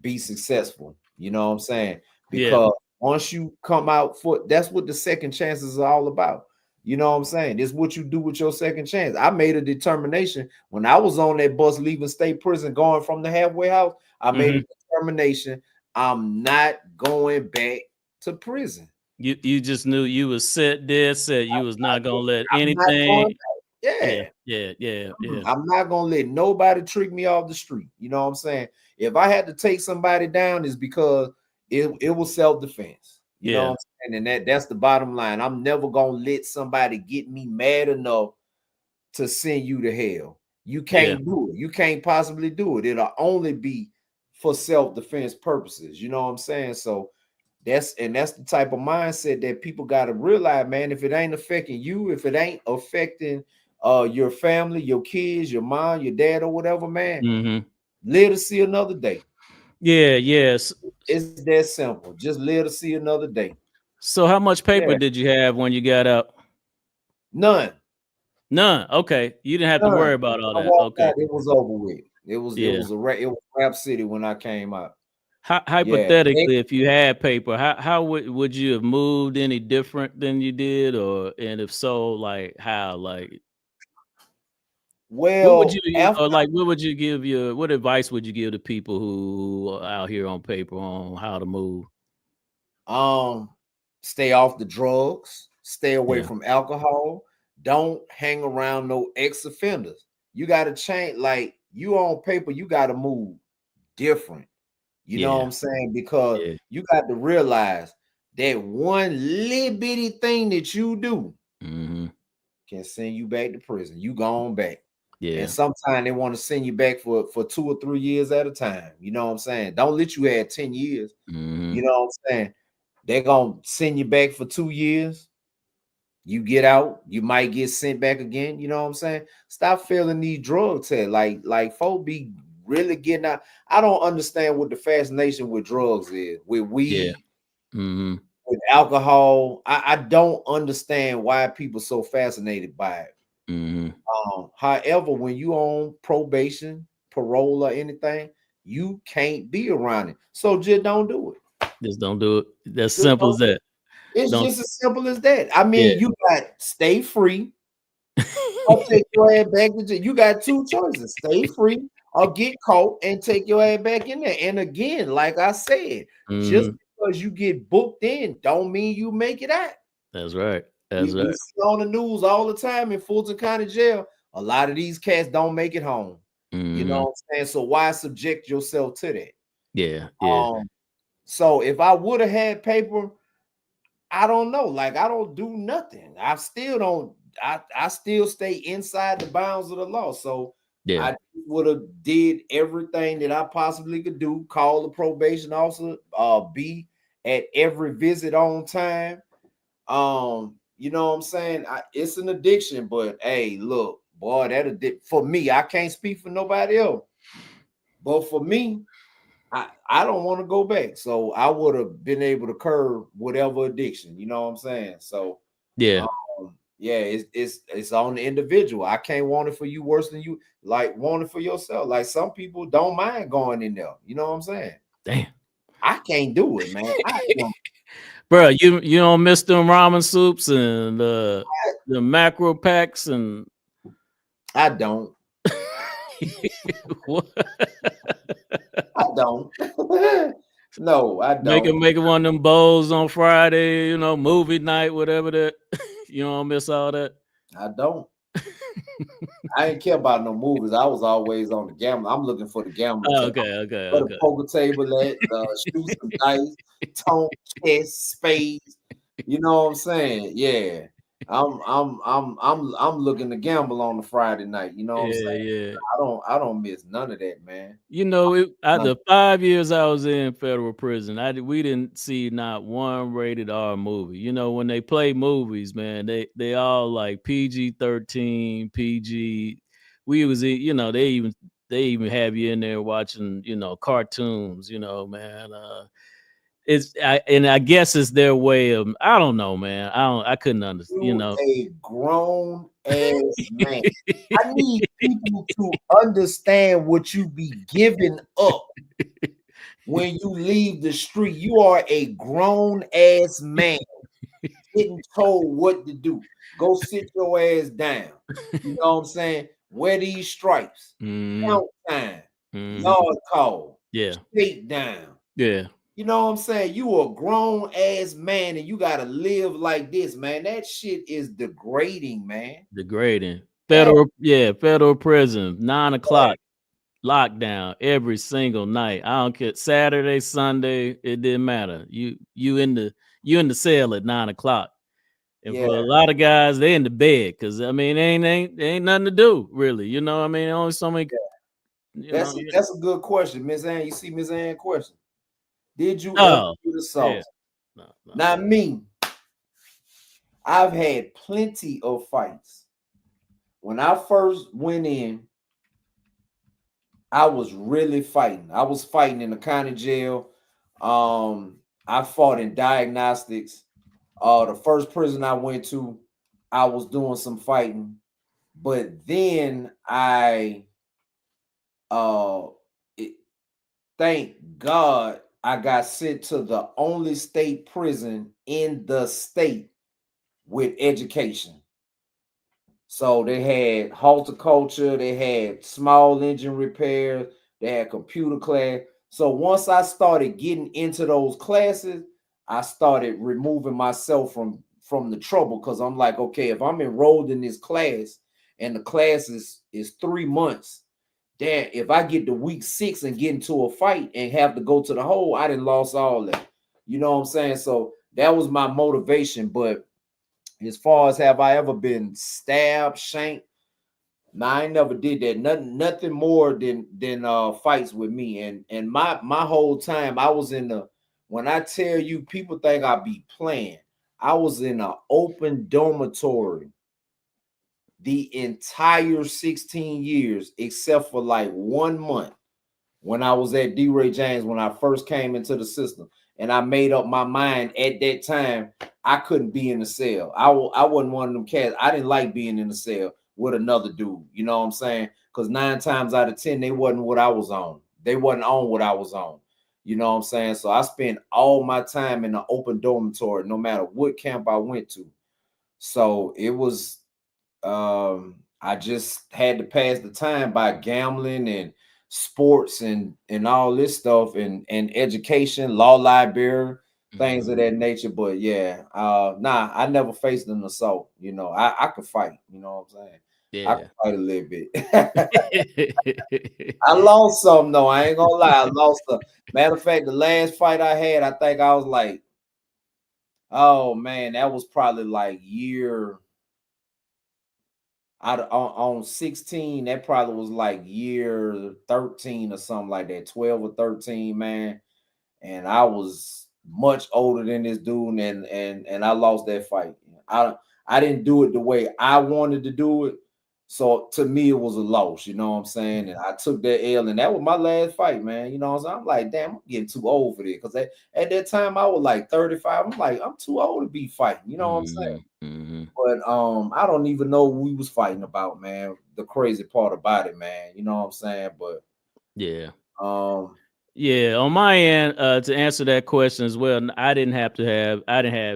B: be successful. You know what I'm saying? Because once you come out for, that's what the second chances are all about. You know what I'm saying? It's what you do with your second chance. I made a determination when I was on that bus leaving state prison going from the halfway house. I made a determination. I'm not going back to prison.
C: You just knew you was dead set. You was not gonna let
B: I'm not going
C: anything.
B: back.
C: Yeah.
B: I'm not gonna let nobody trick me off the street. You know what I'm saying? If I had to take somebody down, it's because it was self-defense. You know what I'm saying? And that's the bottom line. I'm never gonna let somebody get me mad enough to send you to hell. You can't do it. You can't possibly do it. It'll only be for self-defense purposes. You know what I'm saying? So that's the type of mindset that people got to realize, man. If it ain't affecting you, if it ain't affecting your family, your kids, your mom, your dad, or whatever, man, live to see another day.
C: Yes.
B: It's that simple. Just live to see another day.
C: So how much paper did you have when you got out?
B: None.
C: Okay. You didn't have to worry about all that. Okay.
B: Out, it was over with. It was Rap City when I came out.
C: Hypothetically, if you had paper, how would you have moved any different than you did, and if so, like how? Like,
B: well,
C: what advice would you give to people who are out here on paper on how to move?
B: Stay off the drugs, stay away from alcohol, don't hang around no ex-offenders. You got to change, like you on paper, you got to move different. You know what I'm saying? Because you got to realize that one little bitty thing that you do can send you back to prison. You gone back. And sometimes they want to send you back for 2 or 3 years at a time. You know what I'm saying? Don't let you add 10 years. You know what I'm saying? They're gonna send you back for 2 years. You get out, you might get sent back again. You know what I'm saying? Stop failing these drug tests. Like folk be really getting out. I don't understand what the fascination with drugs is, with weed, with alcohol. I don't understand why people so fascinated by it. However, when you on probation, parole, or anything, you can't be around it. So just don't do it.
C: Just don't do it. That's
B: Just
C: simple as that.
B: It's
C: Don't.
B: just as simple as that. I mean,
C: Yeah.
B: you got stay free or take your ass back to jail. You got two choices: stay free or get caught and take your ass back in there. And again, like I said, just because you get booked in, don't mean you make it out.
C: That's right.
B: We see on the news all the time in Fulton County Jail. A lot of these cats don't make it home. You know what I'm saying? So why subject yourself to that?
C: Yeah.
B: So if I would have had paper, I don't know. Like, I don't do nothing. I still don't. I still stay inside the bounds of the law. So I would have did everything that I possibly could do. Call the probation officer. Be at every visit on time. You know what I'm saying? It's an addiction, but hey, look, boy, for me, I can't speak for nobody else. But for me, I don't want to go back. So I would have been able to curb whatever addiction, you know what I'm saying? So
C: yeah,
B: it's on the individual. I can't want it for you worse than you like want it for yourself. Like some people don't mind going in there, you know what I'm saying?
C: Damn.
B: I can't do it, man.
C: Bro, you don't miss them ramen soups and the macro packs and
B: I don't.
C: What?
B: I don't. No, I don't.
C: Make one of them bowls on Friday, you know, movie night, whatever that. You don't miss all that.
B: I don't. I didn't care about no movies. I was always on the gambling. I'm looking for the gambling.
C: Okay.
B: The poker table at shoot some dice, tone, chess, spades. You know what I'm saying? Yeah. I'm looking to gamble on the Friday night. You know what I'm saying?
C: Yeah.
B: I don't miss none of that, man.
C: You know, the 5 years I was in federal prison, we didn't see not one rated R movie. You know, when they play movies, man, they all like PG-13, PG. We was, you know, they even have you in there watching, you know, cartoons. You know, man. I guess it's their way of, I don't know, man. I couldn't understand. You know,
B: a grown ass man. I need people to understand what you be giving up when you leave the street. You are a grown ass man getting told what to do. Go sit your ass down. You know what I'm saying? Wear these stripes. Count time. Yard call.
C: Yeah.
B: State down.
C: Yeah.
B: You know what I'm saying? You a grown ass man and you gotta live like this, man. That shit is degrading, man.
C: Degrading. Federal prison, 9 o'clock, lockdown every single night. I don't care. Saturday, Sunday, it didn't matter. You in the cell at 9 o'clock. And for a lot of guys, they in the bed because I mean, ain't nothing to do, really. You know what I mean? Only so many.
B: That's a good question, Miss Ann. You see Miss Ann's question. Did you ever do the sauce?
C: No.
B: Not me. I've had plenty of fights. When I first went in, I was really fighting. I was fighting in the county jail. I fought in diagnostics. The first prison I went to, I was doing some fighting. But then thank God I got sent to the only state prison in the state with education. So they had horticulture, they had small engine repairs, they had computer class. So once I started getting into those classes, I started removing myself from the trouble because I'm like, okay, if I'm enrolled in this class and the class is 3 months, then if I get to week 6 and get into a fight and have to go to the hole, I done lost all that. You know what I'm saying? So that was my motivation. But as far as have I ever been stabbed, shanked? No, I never did that. Nothing more than fights with me. And my whole time I was in the, when I tell you people think I be playing, I was in an open dormitory the entire 16 years, except for like 1 month. when I was at D-Ray James, when I first came into the system. And I made up my mind at that time, I couldn't be in the cell. I wasn't one of them cats. I didn't like being in the cell with another dude. You know what I'm saying? Because 9 times out of 10, they wasn't what I was on. They wasn't on what I was on. You know what I'm saying? So I spent all my time in the open dormitory, no matter what camp I went to. So it was, I just had to pass the time by gambling and sports and all this stuff and education, law library, things of that nature. But yeah, nah, I never faced an assault. You know, I could fight. You know what I'm saying? I could fight a little bit. I lost some though. I ain't gonna lie. I lost some. Matter of fact, the last fight I had, I think I was like, oh man, that was probably like year on 16. That probably was like year 13 or something like that, 12 or 13, man. And I was much older than this dude, and I lost that fight. I didn't do it the way I wanted to do it. So to me, it was a loss, you know what I'm saying? And I took that L, and that was my last fight, man. You know what I'm saying? I'm like, damn, I'm getting too old for this. Because at that time, I was like 35. I'm like, I'm too old to be fighting. You know what I'm saying? But I don't even know what we was fighting about, man. The crazy part about it, man. You know what I'm saying? But
C: yeah.
B: Yeah,
C: on my end, to answer that question as well, I didn't have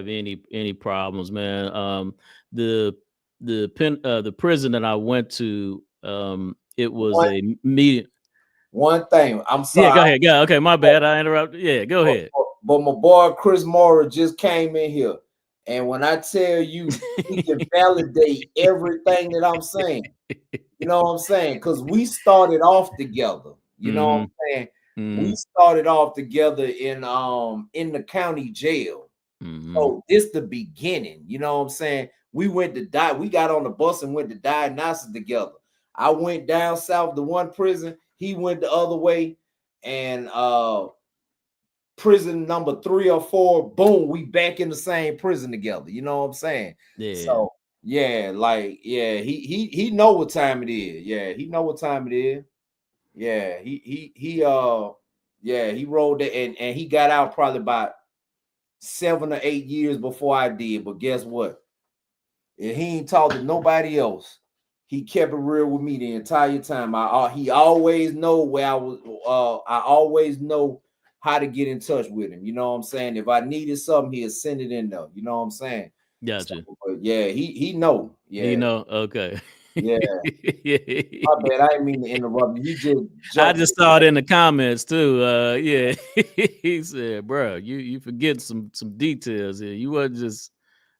C: any problems, man. The prison that I went to, it was a meeting.
B: One thing, I'm sorry.
C: Yeah, go ahead. Yeah, okay, my bad. I interrupted. Yeah, go ahead.
B: But my boy Chris Mora just came in here, and when I tell you, he can validate everything that I'm saying. You know what I'm saying? Because we started off together. You know what I'm saying? We started off together in the county jail. So this the beginning. You know what I'm saying? We got on the bus and went to diagnosis together. I went down south to one prison, he went the other way, and prison number 3 or 4, boom, we back in the same prison together. You know what I'm saying?
C: Yeah.
B: So yeah, like he know what time it is. Yeah, he know what time it is. Yeah, he rolled it, and he got out probably about 7 or 8 years before I did. But guess what? And he ain't talked to nobody else. He kept it real with me the entire time. He always know where I was. I always know how to get in touch with him. You know what I'm saying? If I needed something, he'll send it in there. You know what I'm saying?
C: Gotcha.
B: So, but yeah, he know. Yeah,
C: he know. Okay.
B: Yeah. My bad. I didn't mean to interrupt you.
C: I just saw it in the comments too. Yeah. He said, "Bro, you forget some details here. You wasn't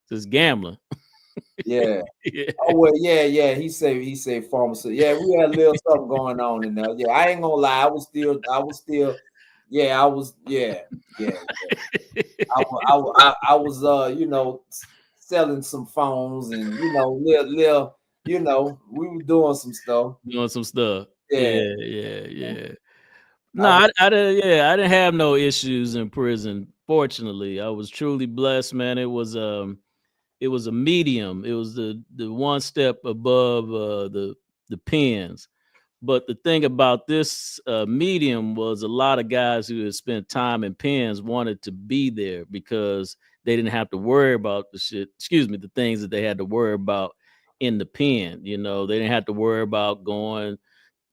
C: just gambling."
B: Yeah. Oh well, yeah. He said pharmacy. Yeah, we had a little something going on in there. Yeah, I ain't gonna lie. I was still. Yeah, I was. Yeah. I was selling some phones and little we were doing some stuff.
C: Yeah. No, I didn't have no issues in prison. Fortunately, I was truly blessed, man. It was a medium. It was the one step above the pens. But the thing about this medium was a lot of guys who had spent time in pens wanted to be there because they didn't have to worry about the things that they had to worry about in the pen. They didn't have to worry about going,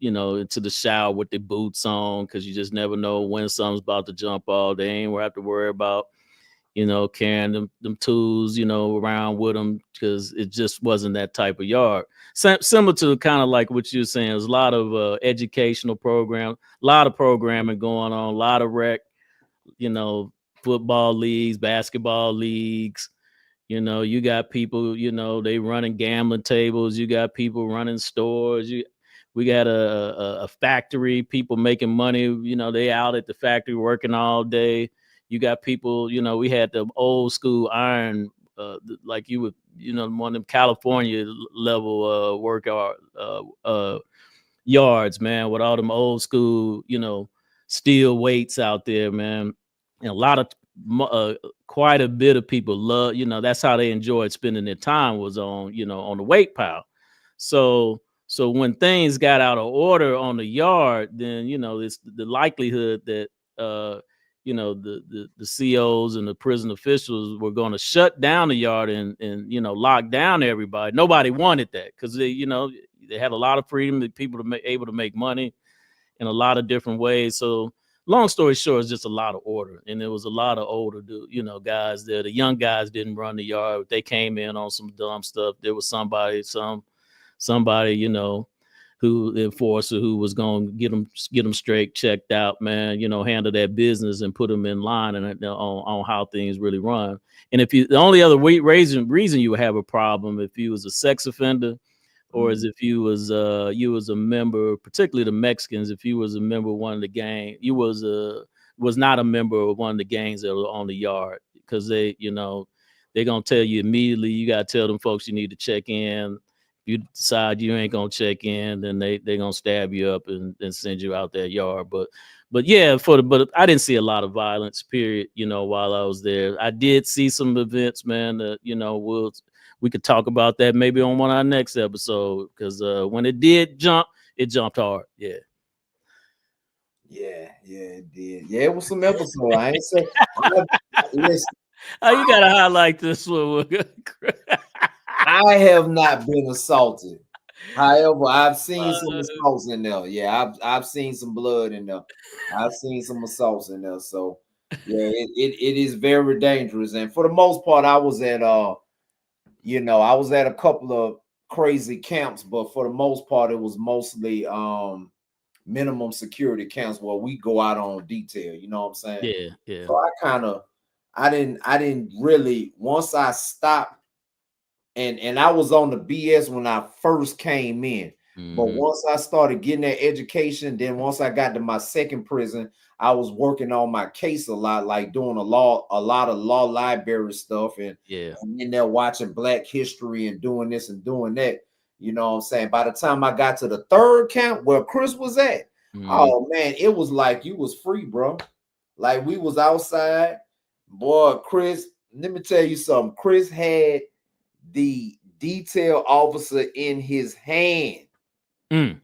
C: into the shower with their boots on, because you just never know when something's about to jump off. They ain't have to worry about, carrying them tools, around with them, because it just wasn't that type of yard. Similar to kind of like what you're saying, there's a lot of educational program, a lot of programming going on, a lot of rec, football leagues, basketball leagues. You got people, they running gambling tables. You got people running stores. We got a factory, people making money. They out at the factory working all day. You got people, we had the old school iron, like you would, one of them California level workout yards, man, with all them old school, steel weights out there, man. And a lot of quite a bit of people love, that's how they enjoyed spending their time, was on, on the weight pile. So So when things got out of order on the yard, then it's the likelihood that the COs and the prison officials were going to shut down the yard and lock down everybody. Nobody wanted that because they had a lot of freedom, that people able to make money in a lot of different ways. So long story short, it's just a lot of order, and there was a lot of older guys there. The young guys didn't run the yard. They came in on some dumb stuff. There was somebody who the enforcer who was going to get them straight checked out, man, handle that business and put them in line and on how things really run. And if the only other reason you would have a problem if you was a sex offender, or as if you was a member, particularly the Mexicans, if you was a member of one of the gang, you was not a member of one of the gangs that were on the yard, because they're gonna tell you immediately, you gotta tell them folks you need to check in. If you decide you ain't gonna check in, then they gonna stab you up and send you out that yard. But yeah, but I didn't see a lot of violence, period, while I was there. I did see some events, man, that we could talk about that maybe on one of our next episode, because when it did jump, it jumped hard. Yeah,
B: it did. Yeah, it was some episode. I ain't say. Listen,
C: you gotta highlight this one.
B: I have not been assaulted. However, I've seen some assaults in there. Yeah, I've seen some blood in there. I've seen some assaults in there. So yeah, it is very dangerous. And for the most part, I was at I was at a couple of crazy camps, but for the most part, it was mostly minimum security camps where we go out on detail. You know what I'm saying?
C: Yeah.
B: So I didn't really, once I stopped, and I was on the BS when I first came in. Mm-hmm. But once I started getting that education, then once I got to my second prison, I was working on my case a lot, like doing a lot of law library stuff, and in there watching Black history and doing this and doing that. You know what I'm saying? By the time I got to the third camp where Chris was at, oh man, it was like you was free, bro. Like we was outside. Boy, Chris, let me tell you something. Chris had the detail officer in his hand. And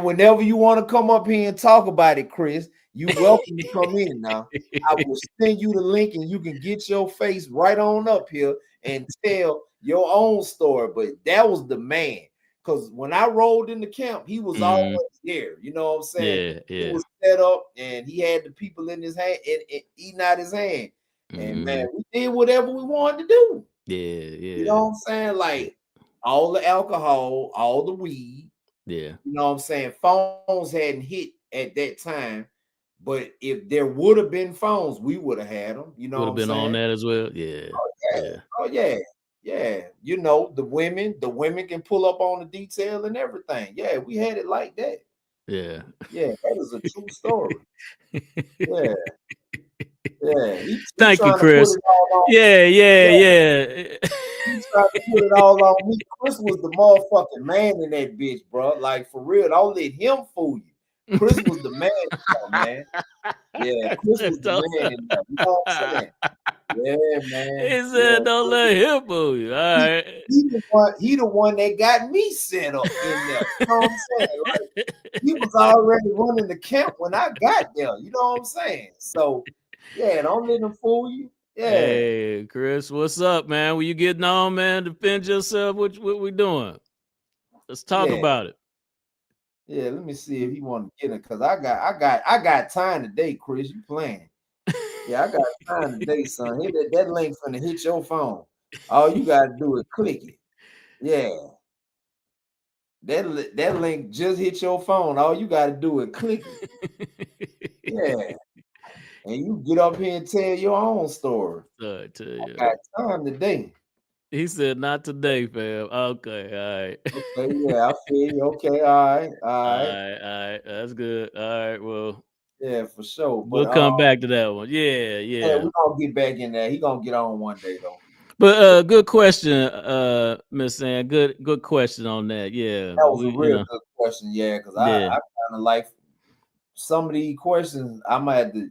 B: whenever you want to come up here and talk about it, Chris, you welcome to come in now. I will send you the link and you can get your face right on up here and tell your own story. But that was the man. Because when I rolled in the camp, he was always there. You know what I'm saying?
C: Yeah.
B: He was set up and he had the people in his hand and eating out his hand. And man, we did whatever we wanted to do.
C: Yeah.
B: You know what I'm saying? Like all the alcohol, all the weed.
C: Yeah.
B: You know what I'm saying? Phones hadn't hit at that time. But if there would have been phones, we would have had them. You know,
C: would have been on that as well. Yeah.
B: Oh yeah. You know, the women can pull up on the detail and everything. Yeah, we had it like that.
C: Yeah.
B: That is a true story. Yeah.
C: Thank you, Chris. Yeah.
B: He tried to put it all on me. Chris was the motherfucking man in that bitch, bro. Like for real, don't let him fool you. Chris was the man, man. Yeah, Chris was the man in that. You know what I'm saying? Yeah, man.
C: He said, "Don't let him fool you." All right.
B: He the one that got me set up in there. You know what I'm saying? Like, he was already running the camp when I got there. You know what I'm saying? So, yeah, don't let him fool you. Yeah.
C: Hey, Chris, what's up, man? Were you getting on, man? Defend yourself. What we doing? Let's talk about it.
B: Yeah, let me see if he want to get it, because I got time today, Chris. You playing? Yeah, I got time today, son. Hit that link finna hit your phone. All you gotta do is click it. Yeah. That link just hit your phone. All you gotta do is click it. Yeah. And you get up here and tell your own story.
C: I
B: got time today.
C: He said, "Not today, fam." Okay, all right.
B: Okay, yeah, I feel you. Okay, all
C: right. That's good. All right, well.
B: Yeah, for sure.
C: We'll come back to that one. Yeah.
B: We're gonna get back in there. He gonna get on one day though.
C: But good question, Miss Sam. Good question on that. Yeah.
B: That was a real good question, because I kind of like some of these questions. I might have to,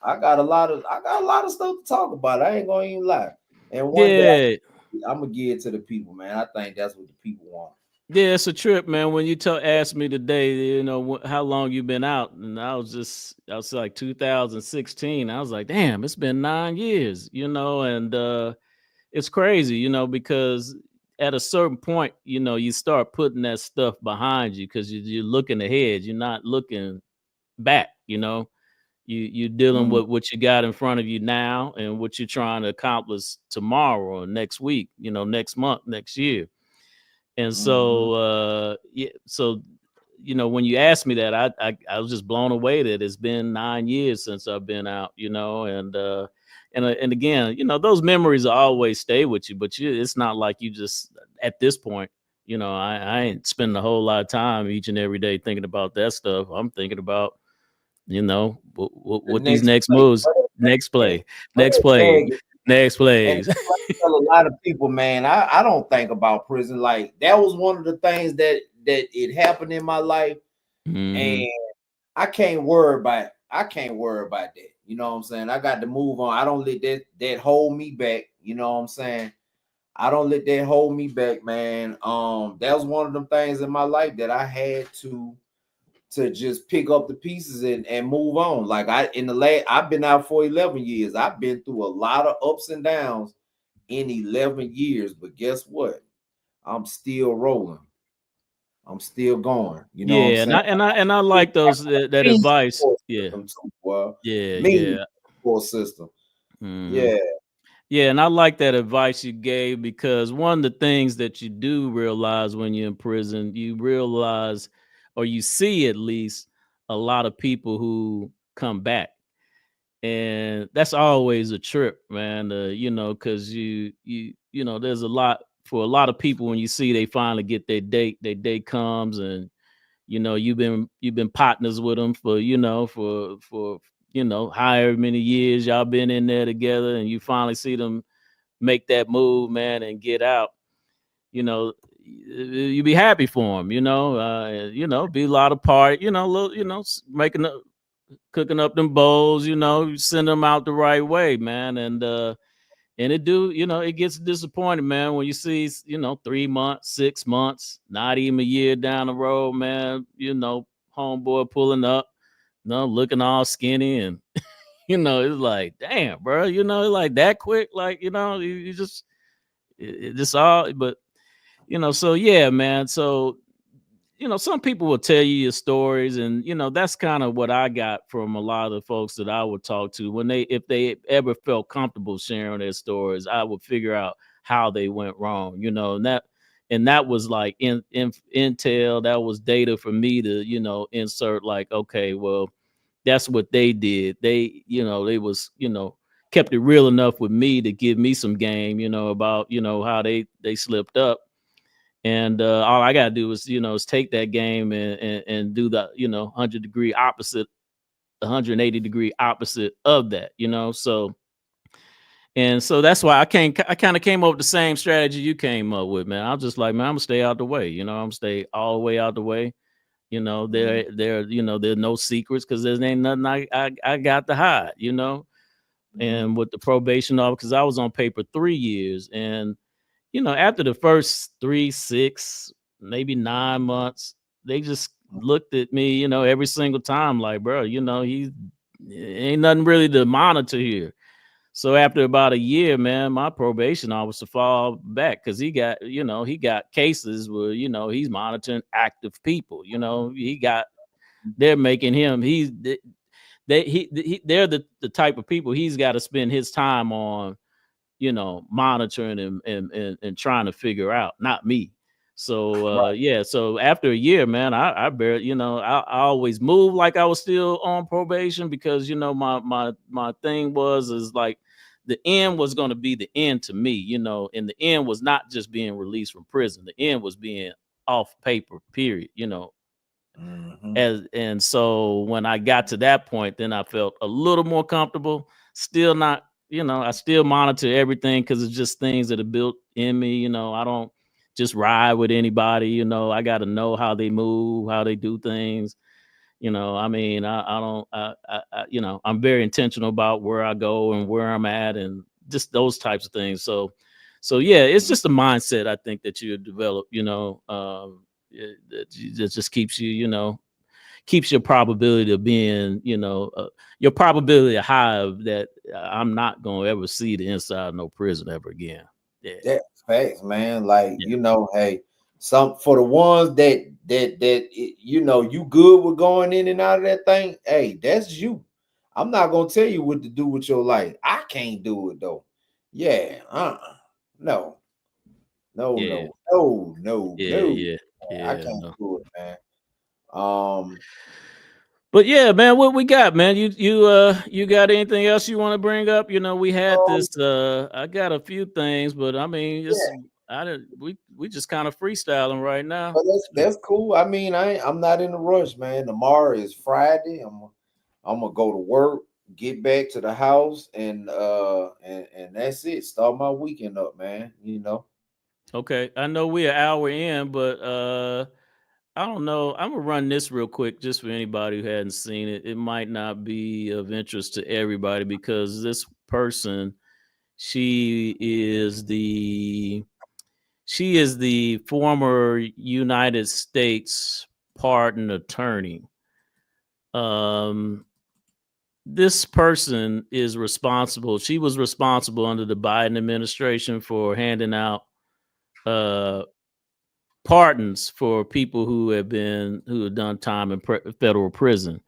B: I got a lot of stuff to talk about. I ain't gonna even lie. And one day I'm gonna give it to the people, man. I think that's what the people want.
C: Yeah, it's a trip, man. When you asked me today, you know, how long you been out, and I was like 2016. I was like, damn, it's been 9 years, you know, and it's crazy, you know, because at a certain point, you know, you start putting that stuff behind you because you're looking ahead, you're not looking back, you know. You're dealing
B: Mm,
C: with what you got in front of you now and what you're trying to accomplish tomorrow or next week, you know, next month, next year. And
B: mhm.
C: so yeah, so you know, when you asked me that, I was just blown away that it's been 9 years since I've been out, you know, and again, you know, those memories will always stay with you, but it's not like you just at this point, you know, I ain't spending a whole lot of time each and every day thinking about that stuff. I'm thinking about, you know,
B: The
C: what these
B: next
C: next
B: play,
C: moves, next play, next play, next
B: and
C: plays.
B: that's what I tell a lot of people, man. I don't think about prison. Like that was one of the things that it happened in my life, and
C: Hmm.
B: I can't worry about that. You know what I'm saying? I got to move on. I don't let that hold me back. You know what I'm saying? I don't let that hold me back, man. That was one of them things in my life that I had to just pick up the pieces and move on. Like I've been out for 11 years. I've been through a lot of ups and downs in 11 years, but guess what? I'm still rolling. I'm still going. You know what I'm
C: Yeah, and
B: saying?
C: I like those that
B: Me
C: advice.
B: support
C: Yeah,
B: system too, boy.
C: yeah,
B: Me
C: yeah.
B: support system.
C: Hmm.
B: Yeah.
C: Yeah, and I like that advice you gave because one of the things that you do realize when you're in prison, you realize or you see at least a lot of people who come back. And that's always a trip, man. You know, because you know, there's a lot for a lot of people when you see they finally get their day comes, and you know you've been partners with them for for you know however many years y'all been in there together, and you finally see them make that move, man, and get out. You know, you be happy for them. You know, be a lot of party. You know, little, you know, making up, cooking up them bowls. You know, you send them out the right way, man, and it do, you know, it gets disappointed, man, when you see, you know, 3 months, 6 months, not even a year down the road, man, you know, homeboy pulling up, you know, looking all skinny and, you know, it's like, damn, bro, you know, like that quick, like, you know, you just, it just all, but, you know, so yeah, man. So you know, some people will tell you your stories, and you know, that's kind of what I got from a lot of the folks that I would talk to when if they ever felt comfortable sharing their stories, I would figure out how they went wrong, you know, and that was like in intel, that was data for me to, you know, insert like, okay, well, that's what they did. They, you know, they was, you know, kept it real enough with me to give me some game, you know, about, you know, how they slipped up, and all I gotta do is, you know, is take that game and do the, you know, 100-degree opposite, 180-degree opposite of that, you know. So and so that's why I kind of came up with the same strategy you came up with, man. I was just like, man, I'm gonna stay out the way, you know, I'm gonna stay all the way out the way. You know,
B: Mm,
C: you know, there's no secrets because there ain't nothing I got to hide, you know.
B: mhm.
C: And with the probation officer, because I was on paper 3 years, and you know, after the first 3, 6, maybe 9 months, they just looked at me, you know, every single time, like, bro, you know, he ain't nothing really to monitor here. So after about a year, man, my probation officer fall back because he got, you know, he got cases where, you know, he's monitoring active people. You know, they're making him, they're the type of people he's got to spend his time on, you know, monitoring and trying to figure out, not me. So
B: Right.
C: yeah, so after a year, man, I barely, you know, I always moved like I was still on probation because you know my thing is like the end was going to be the end to me, you know, and the end was not just being released from prison. The end was being off paper, period, you know.
B: Mhm.
C: And so when I got to that point, then I felt a little more comfortable. Still not, you know, I still monitor everything because it's just things that are built in me. You know, I don't just ride with anybody. You know, I got to know how they move, how they do things. You know, I mean, I don't, you know, I'm very intentional about where I go and where I'm at, and just those types of things. So yeah, it's just a mindset I think that you develop, that just keeps you, keeps your probability of being, your probability high of that I'm not gonna ever see the inside of no prison ever again. Yeah.
B: That facts, man. Like, hey, some for the ones that you good with going in and out of that thing. Hey, that's you. I'm not gonna tell you what to do with your life. I can't do it though. Yeah, no.
C: Yeah.
B: No.
C: Yeah.
B: I can't
C: No.
B: do it, man.
C: But yeah, man, what we got, man? You got anything else you want to bring up? We had this. I got a few things, but I mean, we just kind of freestyling right now.
B: But that's cool. I mean, I'm not in a rush, man. Tomorrow is Friday. I'm gonna go to work, get back to the house, and that's it. Start my weekend up, man.
C: Okay, I know we're an hour in, but I don't know. I'm gonna run this real quick just for anybody who hadn't seen it. It might not be of interest to everybody because this person, she is the former United States pardon attorney. This person is responsible. She was responsible under the Biden administration for handing out pardons for people who have done time in federal prison.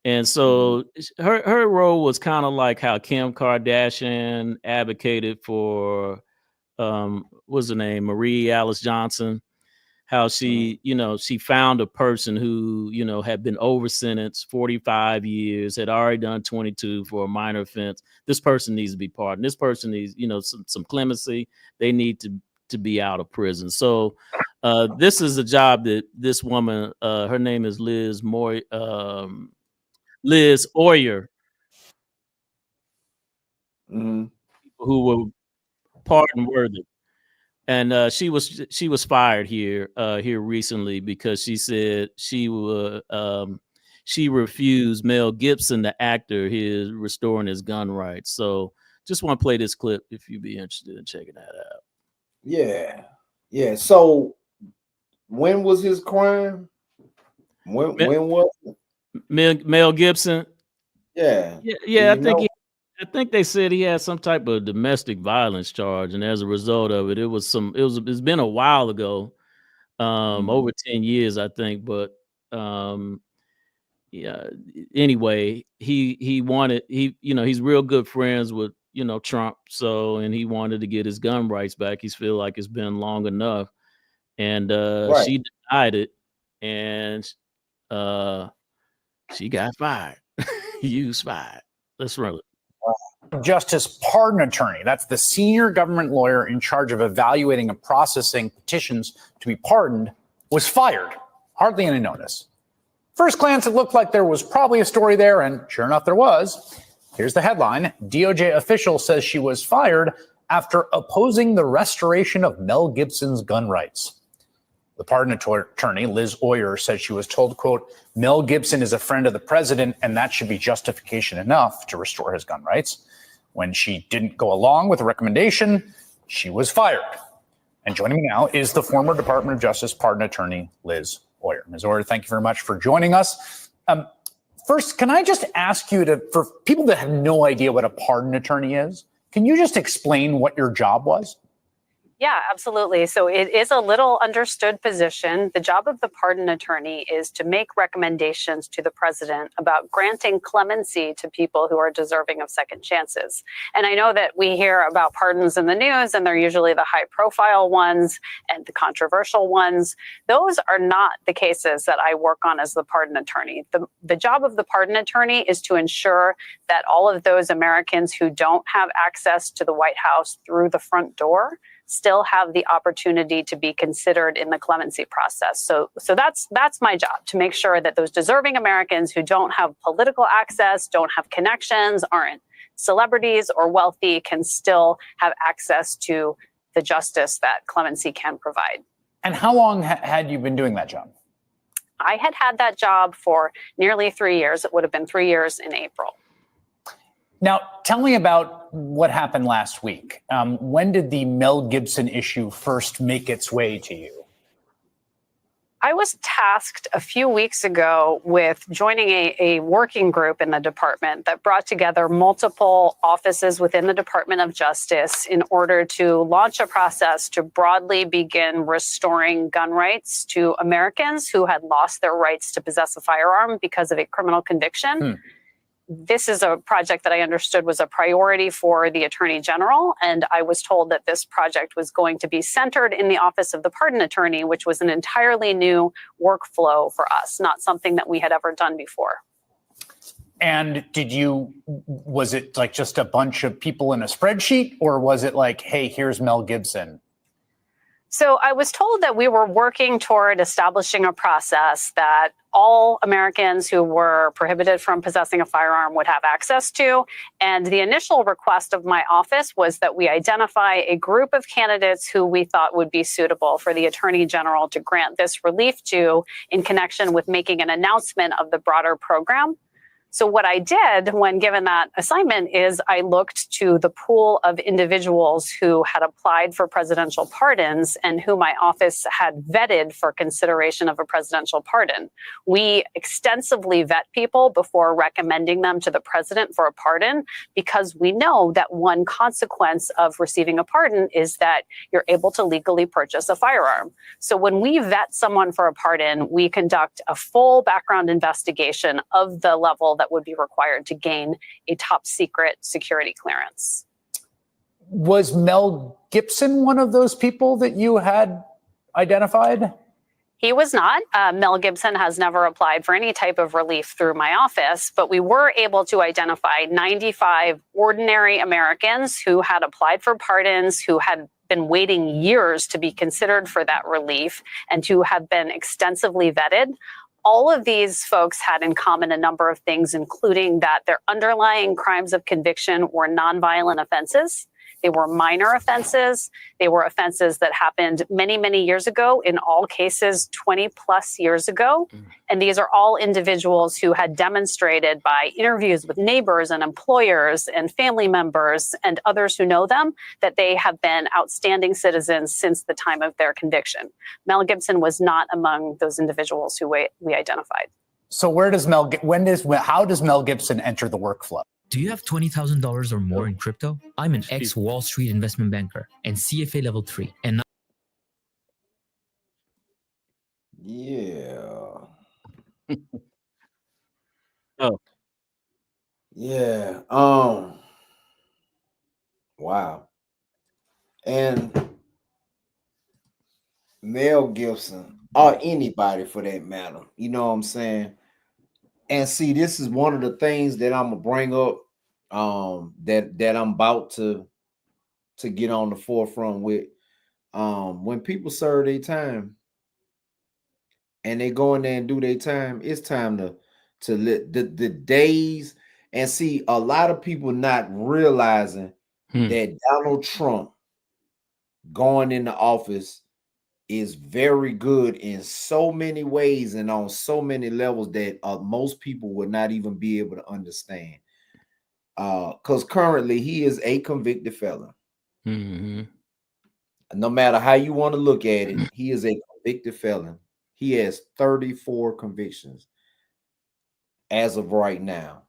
C: And so her role was kind of like how Kim Kardashian advocated for what's her name, Marie Alice Johnson, how she she found a person who had been over sentenced 45 years, had already done 22 for a minor offense. This person needs to be pardoned. This person needs some clemency. They need to be out of prison. So this is a job that this woman, her name is Liz Oyer, who were pardon worthy. And she was fired here recently because she said she refused Mel Gibson, the actor, his restoring his gun rights. So just want to play this clip if you'd be interested in checking that out.
B: Yeah. So when was his crime? When was it?
C: Mel Gibson?
B: Yeah.
C: I think they said he had some type of domestic violence charge, and as a result of it, it's been a while ago, over 10 years, I think. But yeah. Anyway, he's real good friends with Trump, and he wanted to get his gun rights back. He feel like it's been long enough, and she denied it, and she got fired. You was fired. Let's run it.
D: Justice pardon attorney, that's the senior government lawyer in charge of evaluating and processing petitions to be pardoned, was fired. Hardly any notice. First glance, it looked like there was probably a story there, and sure enough, there was. Here's the headline. DOJ official says she was fired after opposing the restoration of Mel Gibson's gun rights. The pardon attorney, Liz Oyer, said she was told, quote, Mel Gibson is a friend of the president, and that should be justification enough to restore his gun rights. When she didn't go along with the recommendation, she was fired. And joining me now is the former Department of Justice pardon attorney, Liz Oyer. Ms. Oyer, thank you very much for joining us. First, can I just ask you for people that have no idea what a pardon attorney is, can you just explain what your job was?
E: Yeah, absolutely. So it is a little understood position. The job of the pardon attorney is to make recommendations to the president about granting clemency to people who are deserving of second chances. And I know that we hear about pardons in the news, and they're usually the high profile ones and the controversial ones. Those are not the cases that I work on as the pardon attorney. The job of the pardon attorney is to ensure that all of those Americans who don't have access to the White House through the front door still have the opportunity to be considered in the clemency process. So that's my job, to make sure that those deserving Americans who don't have political access, don't have connections, aren't celebrities or wealthy, can still have access to the justice that clemency can provide.
D: And how long had you been doing that job?
E: I had that job for nearly 3 years. It would have been 3 years in April.
D: Now, tell me about what happened last week. When did the Mel Gibson issue first make its way to you?
E: I was tasked a few weeks ago with joining a working group in the department that brought together multiple offices within the Department of Justice in order to launch a process to broadly begin restoring gun rights to Americans who had lost their rights to possess a firearm because of a criminal conviction. This is a project that I understood was a priority for the Attorney General, and I was told that this project was going to be centered in the Office of the Pardon Attorney, which was an entirely new workflow for us, not something that we had ever done before.
D: And was it like just a bunch of people in a spreadsheet, or was it like, hey, here's Mel Gibson?
E: So I was told that we were working toward establishing a process that all Americans who were prohibited from possessing a firearm would have access to. And the initial request of my office was that we identify a group of candidates who we thought would be suitable for the Attorney General to grant this relief to in connection with making an announcement of the broader program. So what I did when given that assignment is I looked to the pool of individuals who had applied for presidential pardons and who my office had vetted for consideration of a presidential pardon. We extensively vet people before recommending them to the president for a pardon, because we know that one consequence of receiving a pardon is that you're able to legally purchase a firearm. So when we vet someone for a pardon, we conduct a full background investigation of the level that would be required to gain a top secret security clearance.
D: Was Mel Gibson one of those people that you had identified?
E: He was not. Mel Gibson has never applied for any type of relief through my office, but we were able to identify 95 ordinary Americans who had applied for pardons, who had been waiting years to be considered for that relief, and who have been extensively vetted. All of these folks had in common a number of things, including that their underlying crimes of conviction were nonviolent offenses. They were minor offenses. They were offenses that happened many, many years ago, in all cases 20 plus years ago. And these are all individuals who had demonstrated by interviews with neighbors and employers and family members and others who know them that they have been outstanding citizens since the time of their conviction. Mel Gibson was not among those individuals who we identified.
D: So how does Mel Gibson enter the workflow?
F: Do you have $20,000 or more in crypto? I'm an ex-Wall Street investment banker and CFA level 3. And
B: Yeah.
C: Oh.
B: Yeah. Wow. And Mel Gibson, or anybody for that matter, you know what I'm saying? And see, this is one of the things that I'm gonna bring up, that I'm about to get on the forefront with. When people serve their time and they go in there and do their time, it's time to let the days, and see a lot of people not realizing that Donald Trump going into office is very good in so many ways and on so many levels that most people would not even be able to understand. Because currently he is a convicted felon. No matter how you want to look at it, he is a convicted felon. He has 34 convictions as of right now.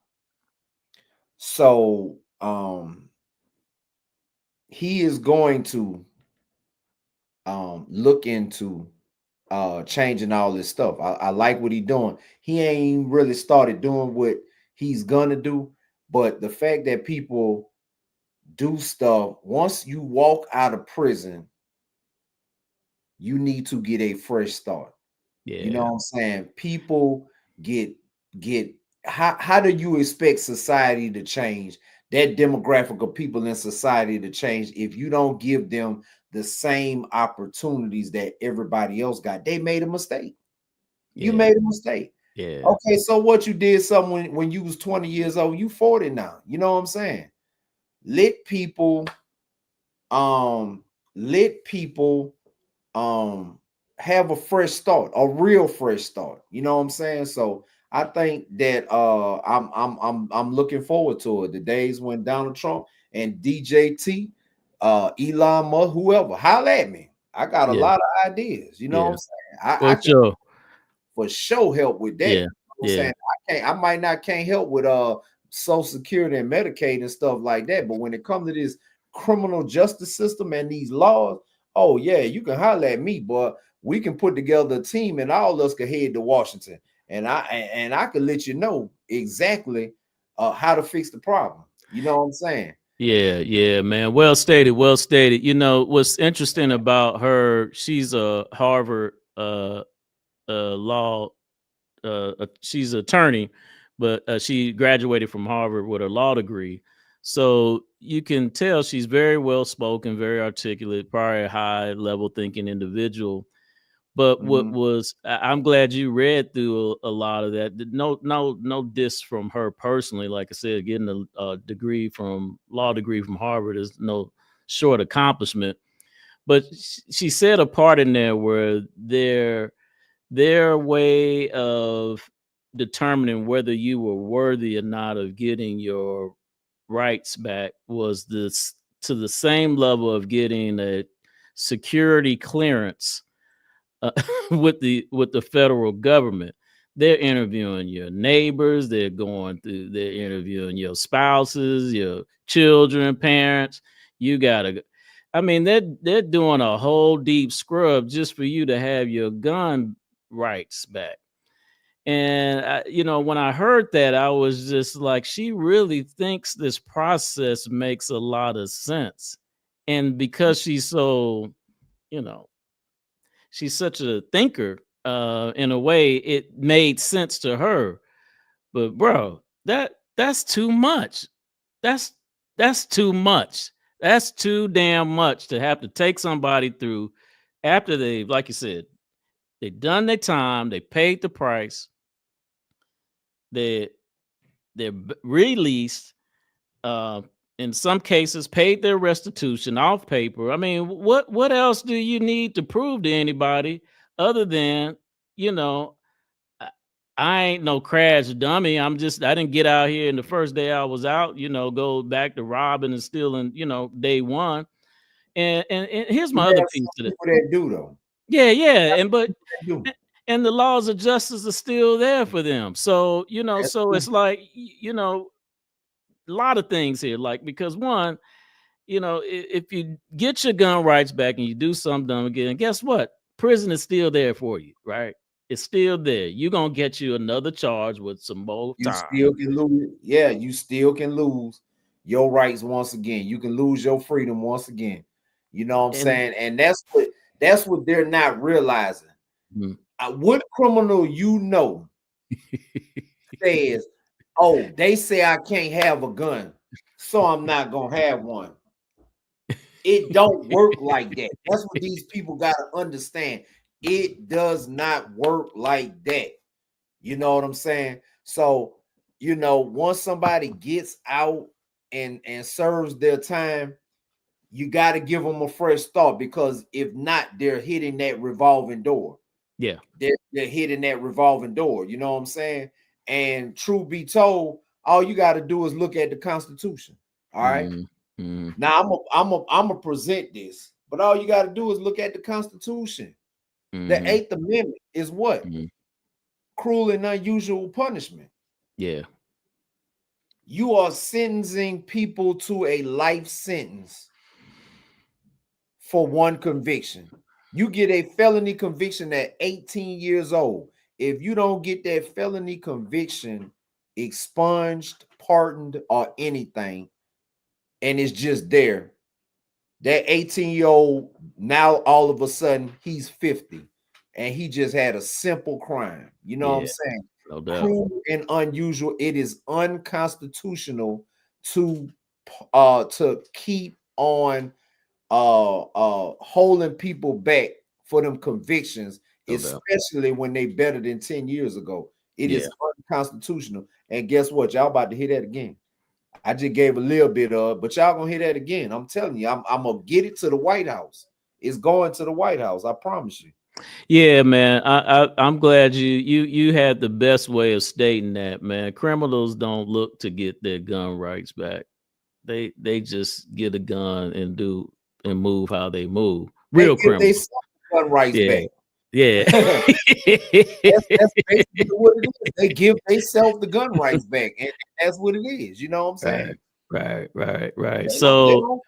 B: So he is going to look into changing all this stuff. I like what he's doing. He ain't really started doing what he's gonna do, but the fact that people do stuff, once you walk out of prison, you need to get a fresh start. You know what I'm saying? People get how do you expect society to change, that demographic of people in society to change, if you don't give them the same opportunities that everybody else got? They made a mistake. You made a mistake. Okay, so what, you did something when you was 20 years old, you 40 now. You know what I'm saying? Let people have a fresh start, a real fresh start. You know what I'm saying? So I think that I'm looking forward to it. The days when Donald Trump and DJT, Elon Musk, whoever, holler at me. I got a
C: Yeah.
B: lot of ideas. You know
C: Yeah.
B: what I'm saying? I
C: For
B: can
C: sure.
B: for sure help with that.
C: Yeah.
B: You know what I'm
C: Yeah.
B: saying? I might not can't help with Social Security and Medicaid and stuff like that. But when it comes to this criminal justice system and these laws, oh yeah, you can holler at me, but we can put together a team and all of us can head to Washington. And I could let you know exactly how to fix the problem. You know what I'm saying?
C: Yeah, yeah, man. Well stated, well stated. You know, what's interesting about her, she's a Harvard law she's an attorney, but she graduated from Harvard with a law degree. So you can tell she's very well spoken, very articulate, probably a high level thinking individual. But what was I'm glad you read through a lot of that. No diss from her personally. Like I said, getting a degree from law degree from Harvard is no short accomplishment. But she said a part in there where their way of determining whether you were worthy or not of getting your rights back was this to the same level of getting a security clearance with the federal government. They're interviewing your neighbors, they're interviewing your spouses, your children, parents. You gotta, I mean, they're doing a whole deep scrub just for you to have your gun rights back. And when I heard that, I was just like, she really thinks this process makes a lot of sense. And because she's so, she's such a thinker, in a way, it made sense to her. But bro, that's too much. That's too much. That's too damn much to have to take somebody through after they, like you said, they done their time, they paid the price, they're released, in some cases paid their restitution off paper. I mean, what else do you need to prove to anybody other than, I I ain't no crash dummy. I didn't get out here and the first day I was out, go back to robbing and stealing, day one. And here's my
B: You
C: other
B: have
C: piece
B: some
C: to that.
B: people that do though.
C: Yeah, yeah.
B: People that do.
C: And the laws of justice are still there for them. So,
B: That's
C: so
B: true.
C: it's like, a lot of things here. Like, because one, if you get your gun rights back and you do something dumb again, guess what? Prison is still there for you, right? It's still there. You're gonna get you another charge with some more
B: You
C: time.
B: still can lose. Yeah, you still can lose your rights once again. You can lose your freedom once again. You know what I'm saying? And that's what they're not realizing. What criminal says, "Oh, they say I can't have a gun, so I'm not gonna have one." It don't work like that. That's what these people gotta understand. It does not work like that. You know what I'm saying? So, once somebody gets out and serves their time, you got to give them a fresh start, because if not, they're hitting that revolving door.
C: Yeah.
B: They're hitting that revolving door. You know what I'm saying? And truth be told, all you got to do is look at the Constitution. All right. Now I'm gonna present this, but all you got to do is look at the Constitution. The 8th Amendment is what? Cruel and unusual punishment.
C: Yeah.
B: You are sentencing people to a life sentence for one conviction. You get a felony conviction at 18 years old. If you don't get that felony conviction expunged, pardoned, or anything, and it's just there, that 18-year-old, now all of a sudden he's 50 and he just had a simple crime. You know what I'm saying?
C: No doubt.
B: Cruel and unusual. It is unconstitutional to keep on holding people back for them convictions, especially when they better than 10 years ago. It is unconstitutional. And guess what? Y'all about to hear that again. I just gave a little bit of, but y'all gonna hear that again. I'm telling you, I'm gonna get it to the White House. It's going to the White House. I promise you.
C: Yeah, man. I'm glad you had the best way of stating that, man. Criminals don't look to get their gun rights back. They just get a gun and do and move how they move.
B: They
C: Real
B: give they
C: criminals.
B: gun rights
C: Yeah.
B: back.
C: Yeah.
B: That's basically what it is. They give themselves the gun rights back, and that's what it is. You know what I'm saying?
C: Right.
B: They
C: So
B: don't-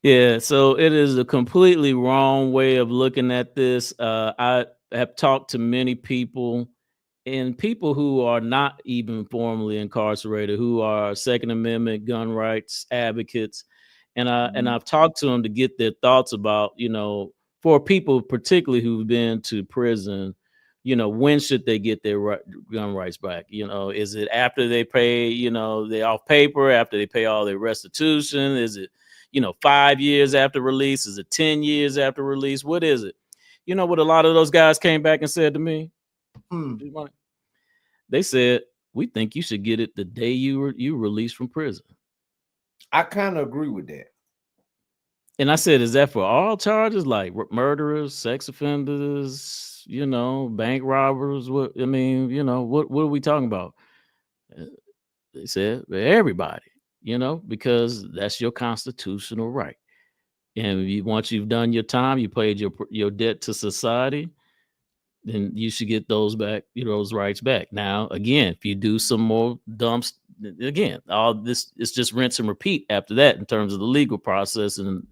C: yeah, so it is a completely wrong way of looking at this. I have talked to many people and people who are not even formally incarcerated, who are Second Amendment gun rights advocates, and I've talked to them to get their thoughts about, for people particularly who've been to prison, when should they get their gun rights back? Is it after they pay, they off paper, after they pay all their restitution? Is it 5 years after release? Is it 10 years after release? What is it? You know what a lot of those guys came back and said to me? They said, we think you should get it the day you released from prison.
B: I kind of agree with that.
C: And I said, is that for all charges, like murderers, sex offenders, bank robbers? What I mean, what are we talking about? They said everybody, because that's your constitutional right. And once you've done your time, you paid your debt to society, then you should get those back, those rights back. Now, again, if you do some more dumps, again, all this is just rinse and repeat after that in terms of the legal process, and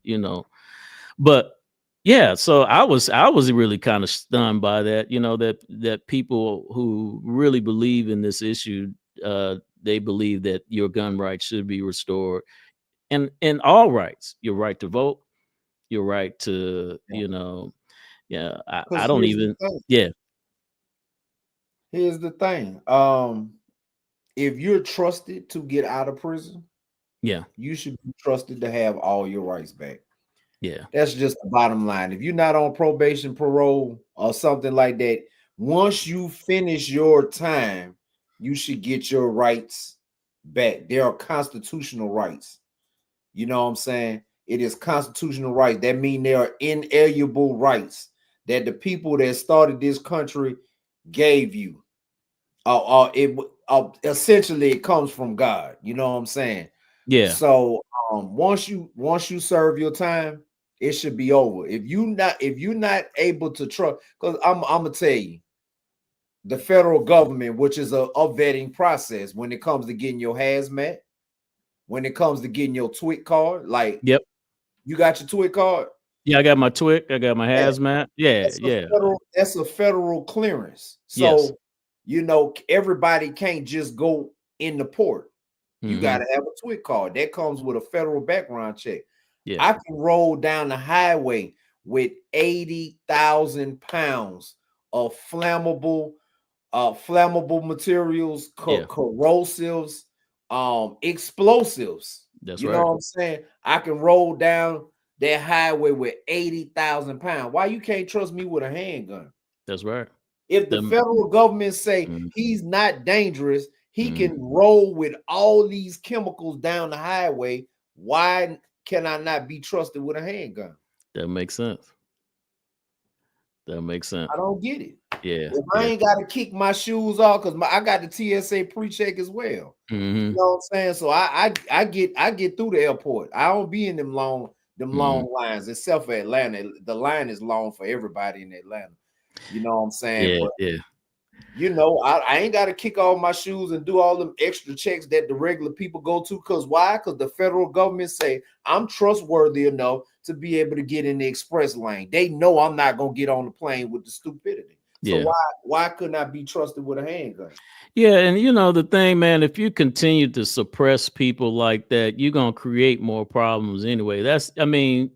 C: but yeah, so I was really kind of stunned by that, that people who really believe in this issue, they believe that your gun rights should be restored, and all rights, your right to vote, your right to, I don't even,
B: Here's the thing. If you're trusted to get out of prison, you should be trusted to have all your rights back.
C: Yeah.
B: That's just the bottom line. If you're not on probation, parole, or something like that, once you finish your time, you should get your rights back. There are constitutional rights. You know what I'm saying? It is constitutional rights. That means there are inalienable rights that the people that started this country gave you. Essentially it comes from God. You know what I'm saying?
C: Yeah.
B: So once you serve your time, it should be over. If you're not able to trust, because I'm gonna tell you, the federal government, which is a vetting process when it comes to getting your hazmat, when it comes to getting your TWIC card, like you got your TWIC card.
C: Yeah, I got my TWIC, I got my hazmat.
B: That's a federal clearance. So everybody can't just go in the port. You got to have a TWIC card that comes with a federal background check. I can roll down the highway with 80,000 pounds of flammable materials, corrosives, explosives.
C: That's
B: you know what I'm saying? I can roll down that highway with 80,000 pounds. Why you can't trust me with a handgun?
C: That's right.
B: If the federal government say he's not dangerous, he can roll with all these chemicals down the highway, why can I not be trusted with a handgun?
C: That makes sense. I
B: don't get it.
C: Yeah.
B: If I ain't got to kick my shoes off, because I got the TSA pre-check as well. You know what I'm saying? So I get through the airport. I don't be in them long lines, except for Atlanta. The line is long for everybody in Atlanta. You know what I'm saying? I ain't got to kick off my shoes and do all them extra checks that the regular people go to. Because why? Because the federal government say I'm trustworthy enough to be able to get in the express lane. They know I'm not going to get on the plane with the stupidity. So why couldn't I be trusted with a handgun?
C: Yeah, and the thing, man, if you continue to suppress people like that, you're going to create more problems anyway.
B: You'll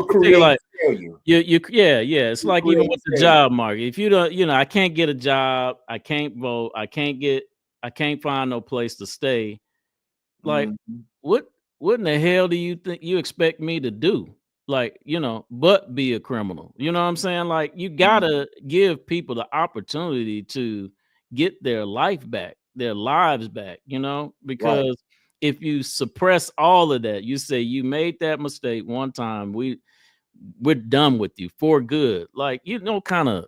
B: create failure.
C: It's like even with the job market. If you don't, I can't get a job, I can't vote, I can't find no place to stay. Like, what in the hell do you think you expect me to do? Like, but be a criminal. You know what I'm saying? Like, you gotta give people the opportunity to get their life back, their lives back, because if you suppress all of that, you say you made that mistake one time, we're done with you for good. Like, kind of,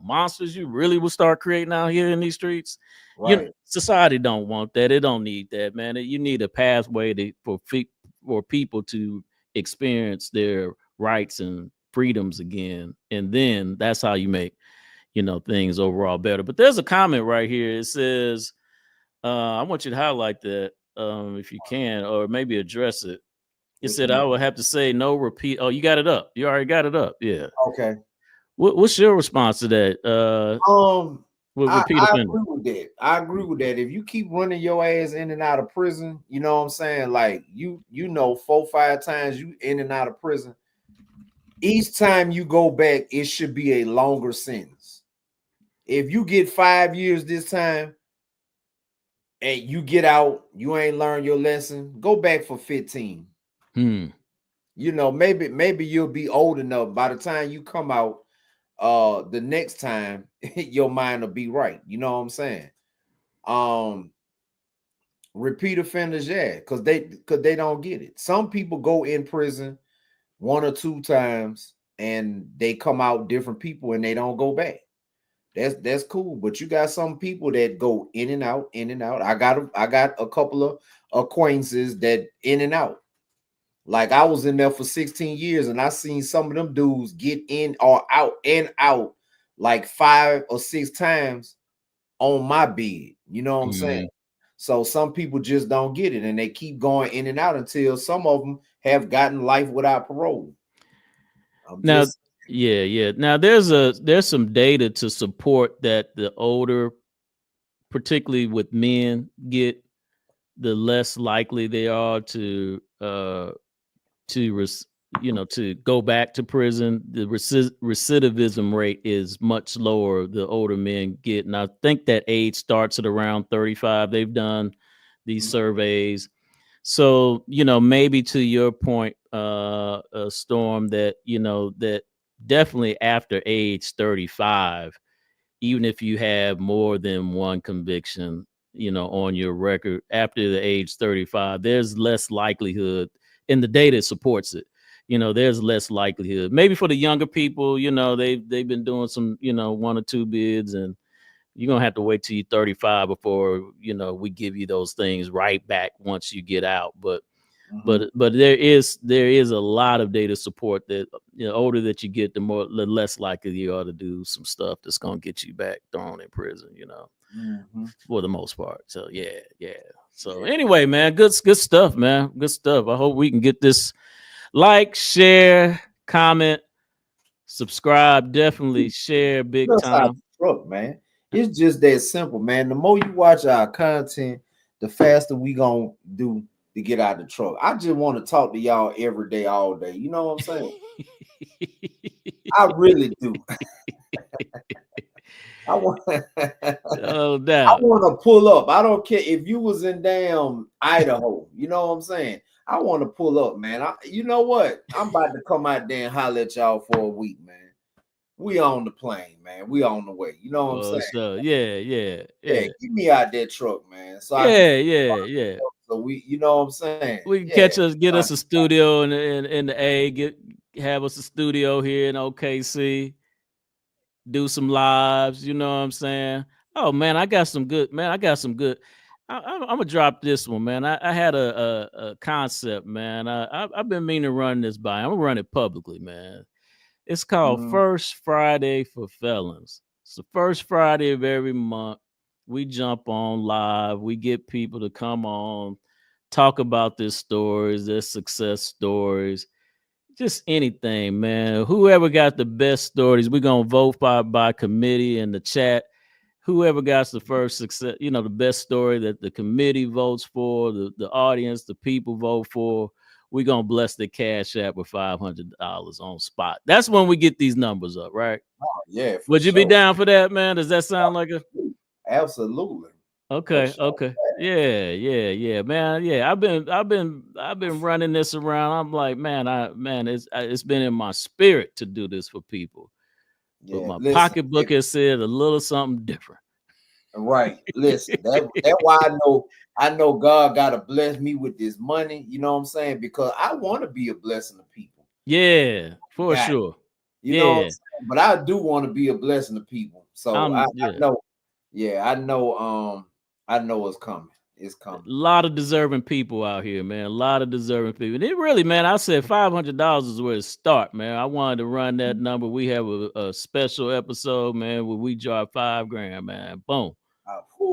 C: monsters you really will start creating out here in these streets.
B: Right.
C: Society don't want that. It don't need that, man. You need a pathway for people to experience their rights and freedoms again. And then that's how you make, things overall better. But there's a comment right here. It says, I want you to highlight that if you can, or maybe address it. It said, I would have to say no repeat. Oh, you got it up. You already got it up. Yeah.
B: Okay.
C: What's your response to that?
B: I agree with that. I agree with that. If you keep running your ass in and out of prison, you know what I'm saying? Like 4-5 times you in and out of prison. Each time you go back, it should be a longer sentence. If you get 5 years this time and you get out, you ain't learned your lesson, go back for 15. Maybe you'll be old enough by the time you come out. The next time your mind will be right. You know what I'm saying? Repeat offenders, yeah, because they don't get it. Some people go in prison 1 or 2 times and they come out different people and they don't go back. That's cool, but you got some people that go in and out. I got a couple of acquaintances that in and out. Like I was in there for 16 years and I seen some of them dudes get in or out and out like 5 or 6 times on my bed. You know what I'm saying? So some people just don't get it and they keep going in and out until some of them have gotten life without parole.
C: Now there's some data to support that the older, particularly with men, get, the less likely they are to go back to prison. The recidivism rate is much lower the older men get, and I think that age starts at around 35. They've done these surveys, so maybe to your point, Storm, that that definitely after age 35, even if you have more than one conviction on your record after the age 35, there's less likelihood, and the data supports it. There's less likelihood. Maybe for the younger people, they've been doing some, 1 or 2 bids, and you're gonna have to wait till you're 35 before we give you those things right back once you get out. But there is a lot of data support that the older that you get, the less likely you are to do some stuff that's gonna get you back thrown in prison. For the most part. So yeah. So anyway, man, good stuff, man. Good stuff. I hope we can get this. Like, share, comment, subscribe. Definitely share big time.
B: Truck, man. It's just that simple, man. The more you watch our content, the faster we gonna do to get out of the truck. I just want to talk to y'all every day, all day. You know what I'm saying? I really do. I want to pull up. I don't care if you was in damn Idaho. You know what I'm saying? I want to pull up, man. You know what? I'm about to come out there and holler at y'all for a week, man. We on the plane, man. We on the way. You know what I'm saying?
C: So, yeah.
B: Get me out that truck, man. So
C: yeah.
B: So we, you know what I'm saying?
C: We can get us a studio in the A. Have us a studio here in OKC. Do some lives. You know what I'm saying? Oh man, I got some good. I'm gonna drop this one, man. I had a concept, man. I've been meaning to run this by. I'm gonna run it publicly, man. It's called First Friday for Felons. It's the first Friday of every month. We jump on live. We get people to come on, talk about their stories, their success stories, just anything, man. Whoever got the best stories, we're gonna vote by committee in the chat. Whoever got the first success, the best story that the committee votes for, the audience, the people vote for, we're going to bless the Cash App with $500 on spot. That's when we get these numbers up, right?
B: Oh, yeah.
C: Would you be down for that, man? Does that sound like a...
B: Absolutely.
C: Okay. Yeah, man. Yeah, I've been running this around. I'm like, man, it's been in my spirit to do this for people. Yeah, but my pocketbook has said a little something different.
B: Right. Listen, that's why I know God gotta bless me with this money. You know what I'm saying? Because I want to be a blessing to people.
C: Yeah, for
B: Got it.
C: sure.
B: You know what
C: Yeah.
B: I'm saying? But I do want to be a blessing to people. So I
C: Yeah.
B: know, I know it's coming. It's
C: A
B: coming.
C: lot of deserving people out here, man. A lot of deserving people. And it really, man, I said $500 is where to start, man. I wanted to run that number. We have a special episode, man, where we drop $5,000, man. Boom.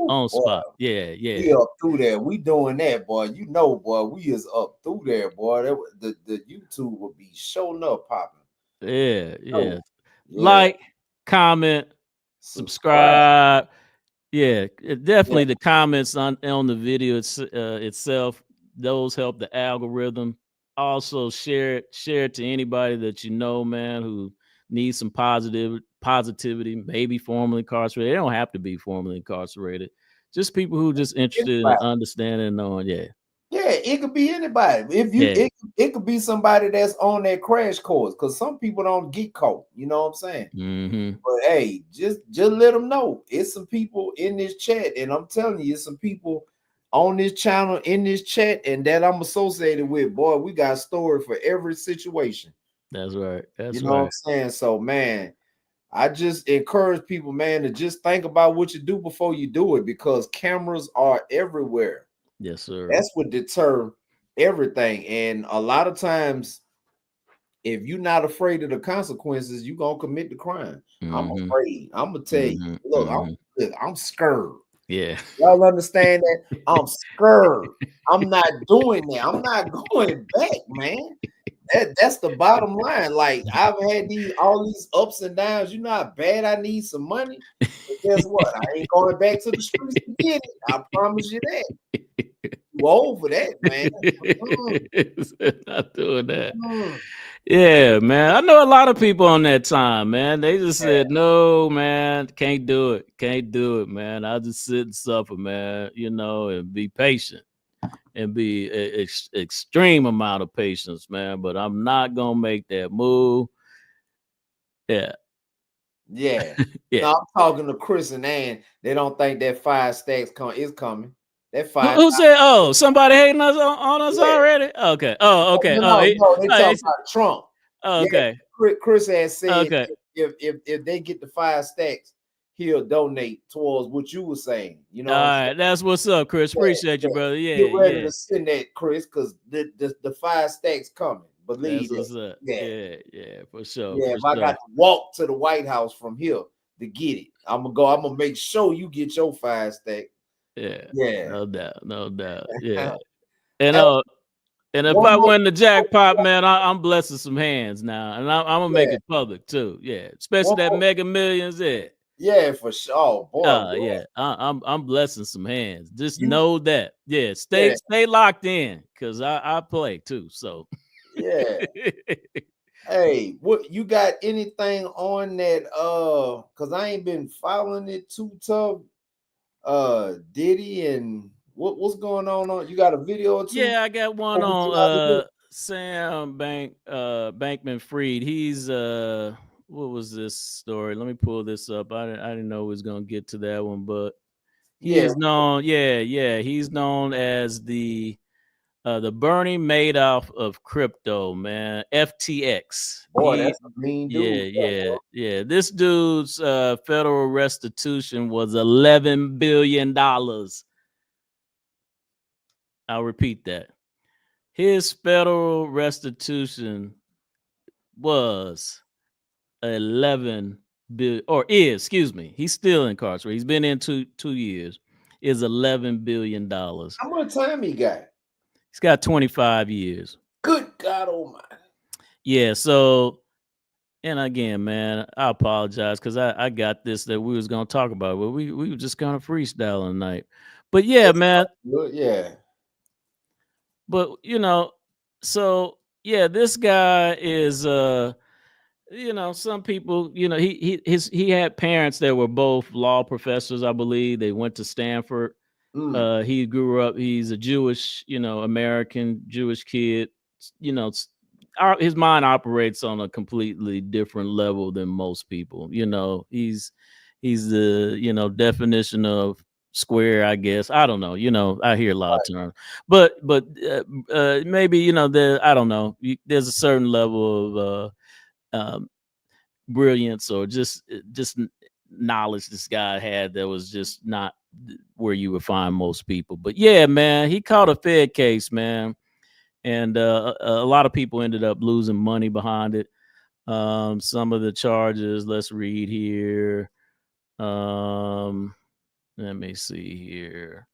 C: On
B: Boy,
C: spot. Yeah,
B: we
C: yeah.
B: up through there. We doing that, boy. You know, boy, we is up through there, boy. The YouTube will be showing up popping.
C: Yeah, yeah.
B: Oh, yeah.
C: Like, comment, subscribe. Yeah, definitely the comments on the video itself, those help the algorithm. Also share it to anybody that you know, man, who needs some positivity, maybe formerly incarcerated. They don't have to be formerly incarcerated. Just people who just interested in understanding and knowing, yeah.
B: Yeah, it could be anybody. If you it could be somebody that's on that crash course, because some people don't get caught. You know what I'm saying?
C: Mm-hmm.
B: But hey, just let them know. It's some people in this chat, and I'm telling you, it's some people on this channel in this chat, and that I'm associated with. Boy, we got a story for every situation.
C: That's right.
B: You know what I'm saying? So, man, I just encourage people, man, to just think about what you do before you do it, because cameras are everywhere.
C: Yes, sir.
B: That's what deter everything. And a lot of times, if you're not afraid of the consequences, you're gonna commit the crime. I'm afraid. I'm gonna tell you, look, I'm scared.
C: Yeah.
B: Y'all understand that? I'm scared. I'm not doing that. I'm not going back, man. That's the bottom line. Like, I've had all these ups and downs. You know how bad I need some money. But guess what? I ain't going back to the streets to get it. I promise you that. You over that, man.
C: Not doing that. Yeah, man. I know a lot of people on that time, man. They just said, no, man, can't do it. Can't do it, man. I'll just sit and suffer, man, you know, and be patient and be extreme amount of patience, man. But I'm not going to make that move. Yeah.
B: Yeah.
C: Yeah.
B: No, I'm talking to Chris and Ann. They don't think that 5 stacks is coming. That 5.
C: Who said, oh, somebody hating us on us already? Okay. Oh, okay.
B: No, they talking about Trump.
C: Oh, okay.
B: Yeah, Chris has said,
C: okay,
B: if they get the 5 stacks, he'll donate towards what you were saying. You know,
C: all right, that's what's up, Chris. Appreciate you, brother. Yeah,
B: get ready to send that, Chris, because the 5 stacks coming. Believe
C: that's what's up.
B: Yeah,
C: for sure.
B: Yeah,
C: for
B: if
C: sure.
B: I got to walk to the White House from here to get it, I'm gonna make sure you get your 5 stack.
C: Yeah, no doubt. Yeah, and if I win the jackpot, man, I'm blessing some hands now, and I'm gonna make it public too. Yeah, especially that Mega Millions.
B: Yeah, for sure, boy.
C: Yeah, I'm blessing some hands. Just know that. Yeah, stay locked in, because I play too. So
B: yeah. Hey, what you got anything on that? Because I ain't been following it too tough. Diddy and what's going on? You got a video or two?
C: Yeah, I got one on Sam Bankman-Fried. He's what was this story? Let me pull this up. I didn't know we was gonna get to that one, but he is known. He's known as the Bernie Madoff of crypto, man. FTX.
B: Boy, that's a mean dude.
C: Yeah. This dude's federal restitution was $11 billion. I'll repeat that. His federal restitution was 11 billion, or is, excuse me, he's still incarcerated. He's been in 2 years. Is $11 billion. How
B: much time he got?
C: He's got 25 years.
B: Good God Almighty.
C: Yeah. So, and again, man, I apologize because I got this that we was gonna talk about, but we were just kind of freestyling tonight. But yeah, man.
B: Yeah.
C: But you know, so yeah, this guy is you know, some people, you know, he had parents that were both law professors, I believe. They went to Stanford. He grew up, he's a Jewish, you know, American Jewish kid. You know, his mind operates on a completely different level than most people. You know, he's the, you know, definition of square, I guess. I don't know. You know, I hear a lot of terms, but maybe, you know, I don't know. There's a certain level of brilliance or just knowledge this guy had that was just not where you would find most people. But yeah, man, he caught a Fed case, man, and a lot of people ended up losing money behind it. Some of the charges, let's read here. Let me see here.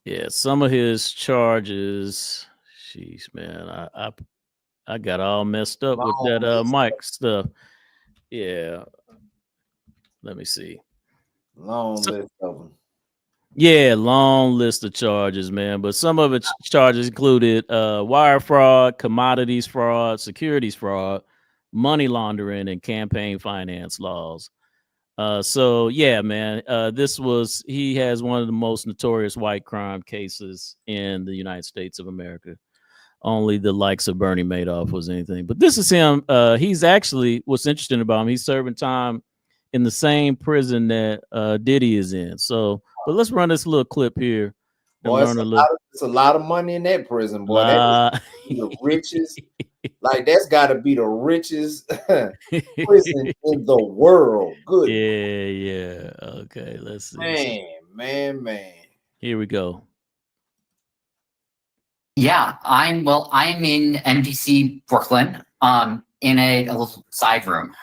C: Yeah, some of his charges. Sheesh, man, I got all messed up with that mic stuff. Yeah, let me see.
B: Long list of them.
C: Yeah, long list of charges, man. But some of its charges included wire fraud, commodities fraud, securities fraud, money laundering, and campaign finance laws. So yeah, man, he has one of the most notorious white crime cases in the United States of America. Only the likes of Bernie Madoff was anything. But this is him. He's actually, what's interesting about him, he's serving time in the same prison that Diddy is in. So, but let's run this little clip here.
B: Boy, it's a lot of money in that prison, boy. That's the richest. Like, that's got to be the richest prison in the world. Good.
C: Yeah. Okay, let's see.
B: Man.
C: Here we go.
G: Yeah, I'm in NBC Brooklyn, in a little side room.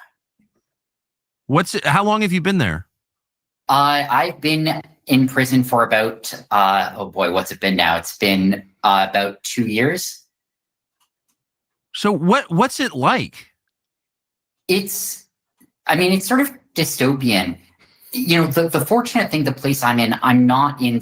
H: How long have you been there?
G: I've been in prison for about what's it been now? It's been about 2 years.
H: So what's it like?
G: It's sort of dystopian. You know, the fortunate thing, the place I'm in, I'm not in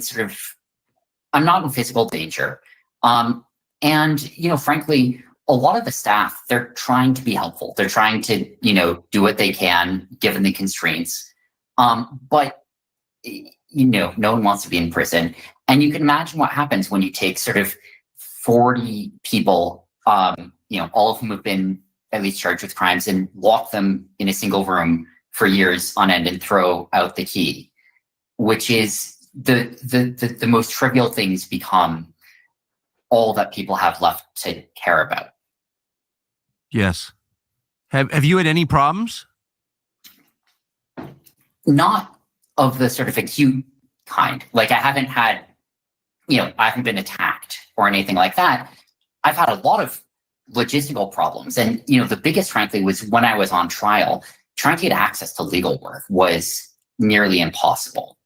G: physical danger. And, you know, frankly, a lot of the staff, they're trying to be helpful. They're trying to, you know, do what they can given the constraints. But, you know, no one wants to be in prison. And you can imagine what happens when you take sort of 40 people, you know, all of whom have been at least charged with crimes, and lock them in a single room for years on end and throw out the key, which is the most trivial things become all that people have left to care about.
H: Yes. Have you had any problems?
G: Not of the sort of acute kind. Like, I haven't had, you know, I haven't been attacked or anything like that. I've had a lot of logistical problems. And, you know, the biggest, frankly, was when I was on trial, trying to get access to legal work was nearly impossible.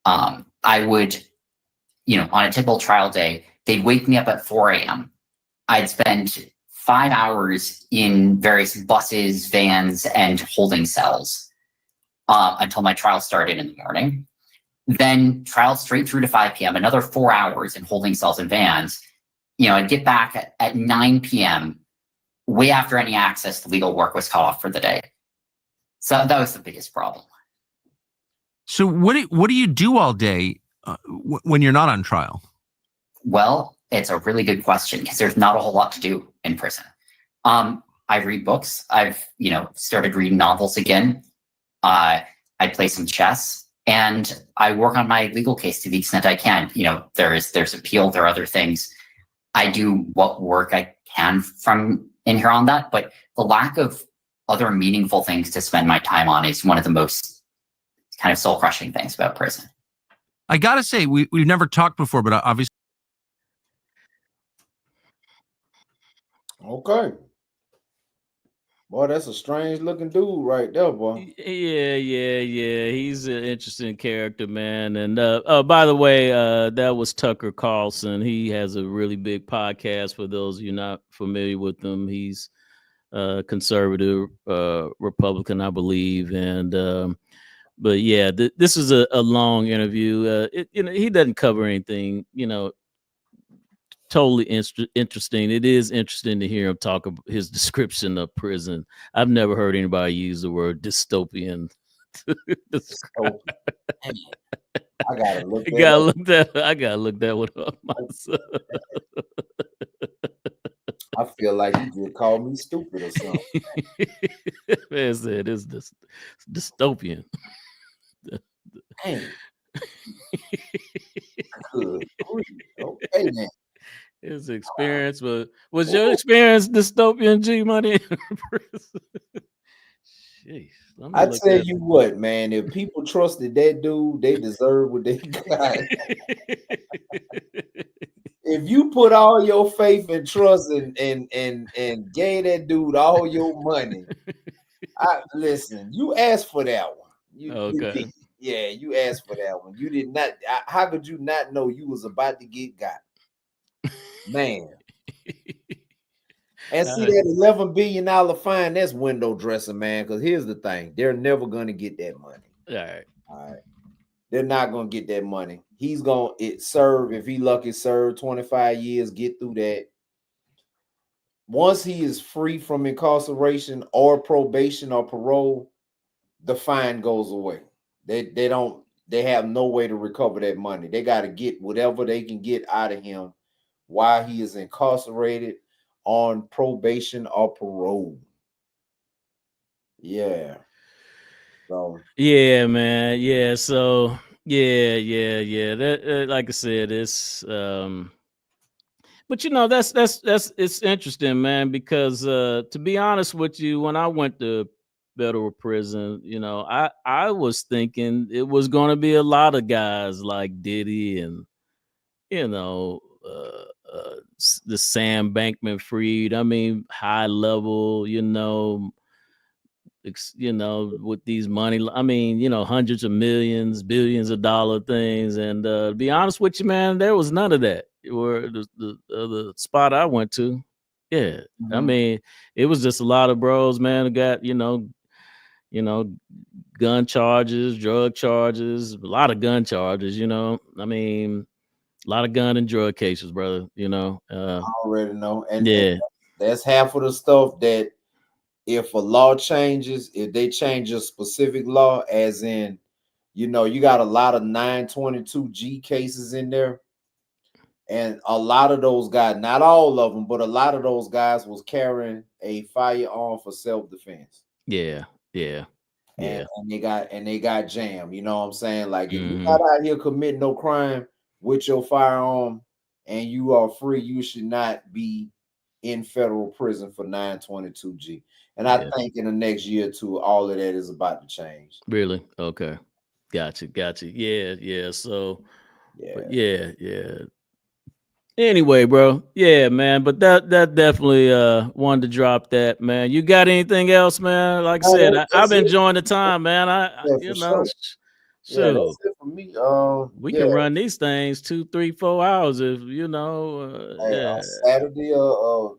G: I would, you know, on a typical trial day, they'd wake me up at 4 a.m. I'd spend 5 hours in various buses, vans, and holding cells until my trial started in the morning. Then trial straight through to 5 p.m., another 4 hours in holding cells and vans. You know, I'd get back at 9 p.m., way after any access to legal work was cut off for the day. So that was the biggest problem.
H: So what do you do all day when you're not on trial?
G: Well, it's a really good question, because there's not a whole lot to do in prison. I read books. I've, you know, started reading novels again. I play some chess, and I work on my legal case to the extent I can. You know, there's appeal, there are other things. I do what work I can from in here on that, but the lack of other meaningful things to spend my time on is one of the most kind of soul-crushing things about prison.
H: I gotta say, we've never talked before, but obviously.
B: Okay. Boy, that's a strange looking dude right there, boy.
C: Yeah. He's an interesting character, man. And by the way, that was Tucker Carlson. He has a really big podcast. For those of you not familiar with him, he's conservative Republican, I believe. And but yeah, this is a long interview. You know, he doesn't cover anything, you know, totally interesting. It is interesting to hear him talk about his description of prison. I've never heard anybody use the word dystopian.
B: I gotta look
C: I gotta look that one up myself.
B: I feel like you just called me stupid or something.
C: Man said it's dystopian.
B: Man. Good grief. Okay, then.
C: His experience was your experience dystopian G Money? Jeez,
B: I tell you what, man, if people trusted that dude, they deserve what they got. If you put all your faith and trust and gave that dude all your money, listen, you asked for that one. You did. Yeah, you asked for that one. You did not. How could you not know you was about to get got? Man. And see that $11 billion fine, that's window dressing, man. Because here's the thing. They're never going to get that money.
C: All
B: right. They're not going to get that money. He's going to serve, if he lucky, serve 25 years, get through that. Once he is free from incarceration or probation or parole, the fine goes away. They have no way to recover that money. They got to get whatever they can get out of him while he is incarcerated, on probation or parole. Yeah. So
C: yeah, man. Yeah. So yeah. That like I said, it's but you know, that's it's interesting, man, because to be honest with you, when I went to federal prison, you know, I was thinking it was gonna be a lot of guys like Diddy and, you know, the Sam Bankman-Fried. I mean, high level, you know, with these money. I mean, you know, hundreds of millions, billions of dollar things. And to be honest with you, man, there was none of that. Where the spot I went to, yeah. Mm-hmm. I mean, it was just a lot of bros, man, who got, you know, gun charges, drug charges, a lot of gun charges, you know. I mean, a lot of gun and drug cases, brother, you know.
B: I already know. And
C: yeah,
B: that's half of the stuff that if a law changes, if they change a specific law, as in, you know, you got a lot of 922G cases in there. And a lot of those guys, not all of them, but a lot of those guys was carrying a firearm for self-defense.
C: Yeah.
B: And they got jammed. You know what I'm saying? Like, if you're not out here committing no crime with your firearm and you are free, you should not be in federal prison for 922G. And I think in the next year or two, all of that is about to change.
C: Really? Okay. Gotcha. Yeah. So, yeah. Anyway, bro. Yeah, man. But that definitely wanted to drop that, man. You got anything else, man? Like I said, I've been enjoying the time, man. You know.
B: Sure. That's it for me.
C: We can run these things 2, 3, 4 hours if you know.
B: A Saturday or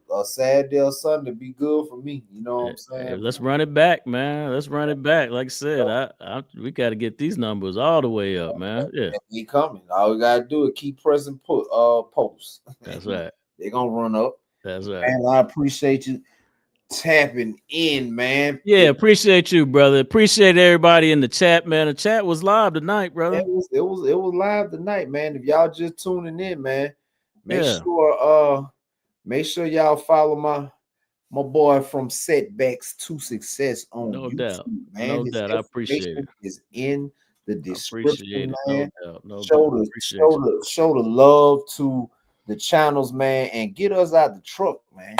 B: Sunday be good for me. You know what I'm saying?
C: Hey, let's run it back, man. Let's run it back. Like I said, we got to get these numbers all the way up, man. Yeah,
B: we coming. All we gotta do is keep pressing posts.
C: That's right.
B: They're gonna run up.
C: That's right.
B: And I appreciate you tapping in, man.
C: Yeah, appreciate you, brother. Appreciate everybody in the chat, man. The chat was live tonight, brother.
B: It was live tonight, man. If y'all just tuning in, man, make sure y'all follow my boy From Setbacks to Success on YouTube,
C: doubt,
B: man.
C: No doubt. I appreciate it.
B: Is in the description, man.
C: Show
B: the love to the channels, man, and get us out the truck, man.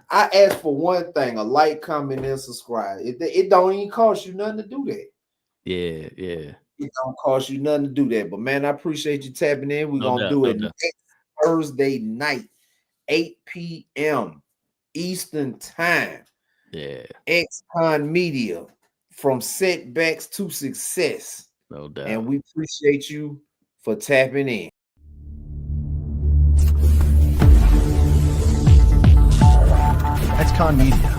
B: I ask for one thing: a like, comment, and subscribe. It don't even cost you nothing to do that.
C: Yeah.
B: It don't cost you nothing to do that. But man, I appreciate you tapping in. We're gonna do it next Thursday night, 8 p.m. Eastern time.
C: Yeah.
B: Xcon Media, From Setbacks to Success.
C: No doubt.
B: And we appreciate you for tapping in.
I: Xcon Media.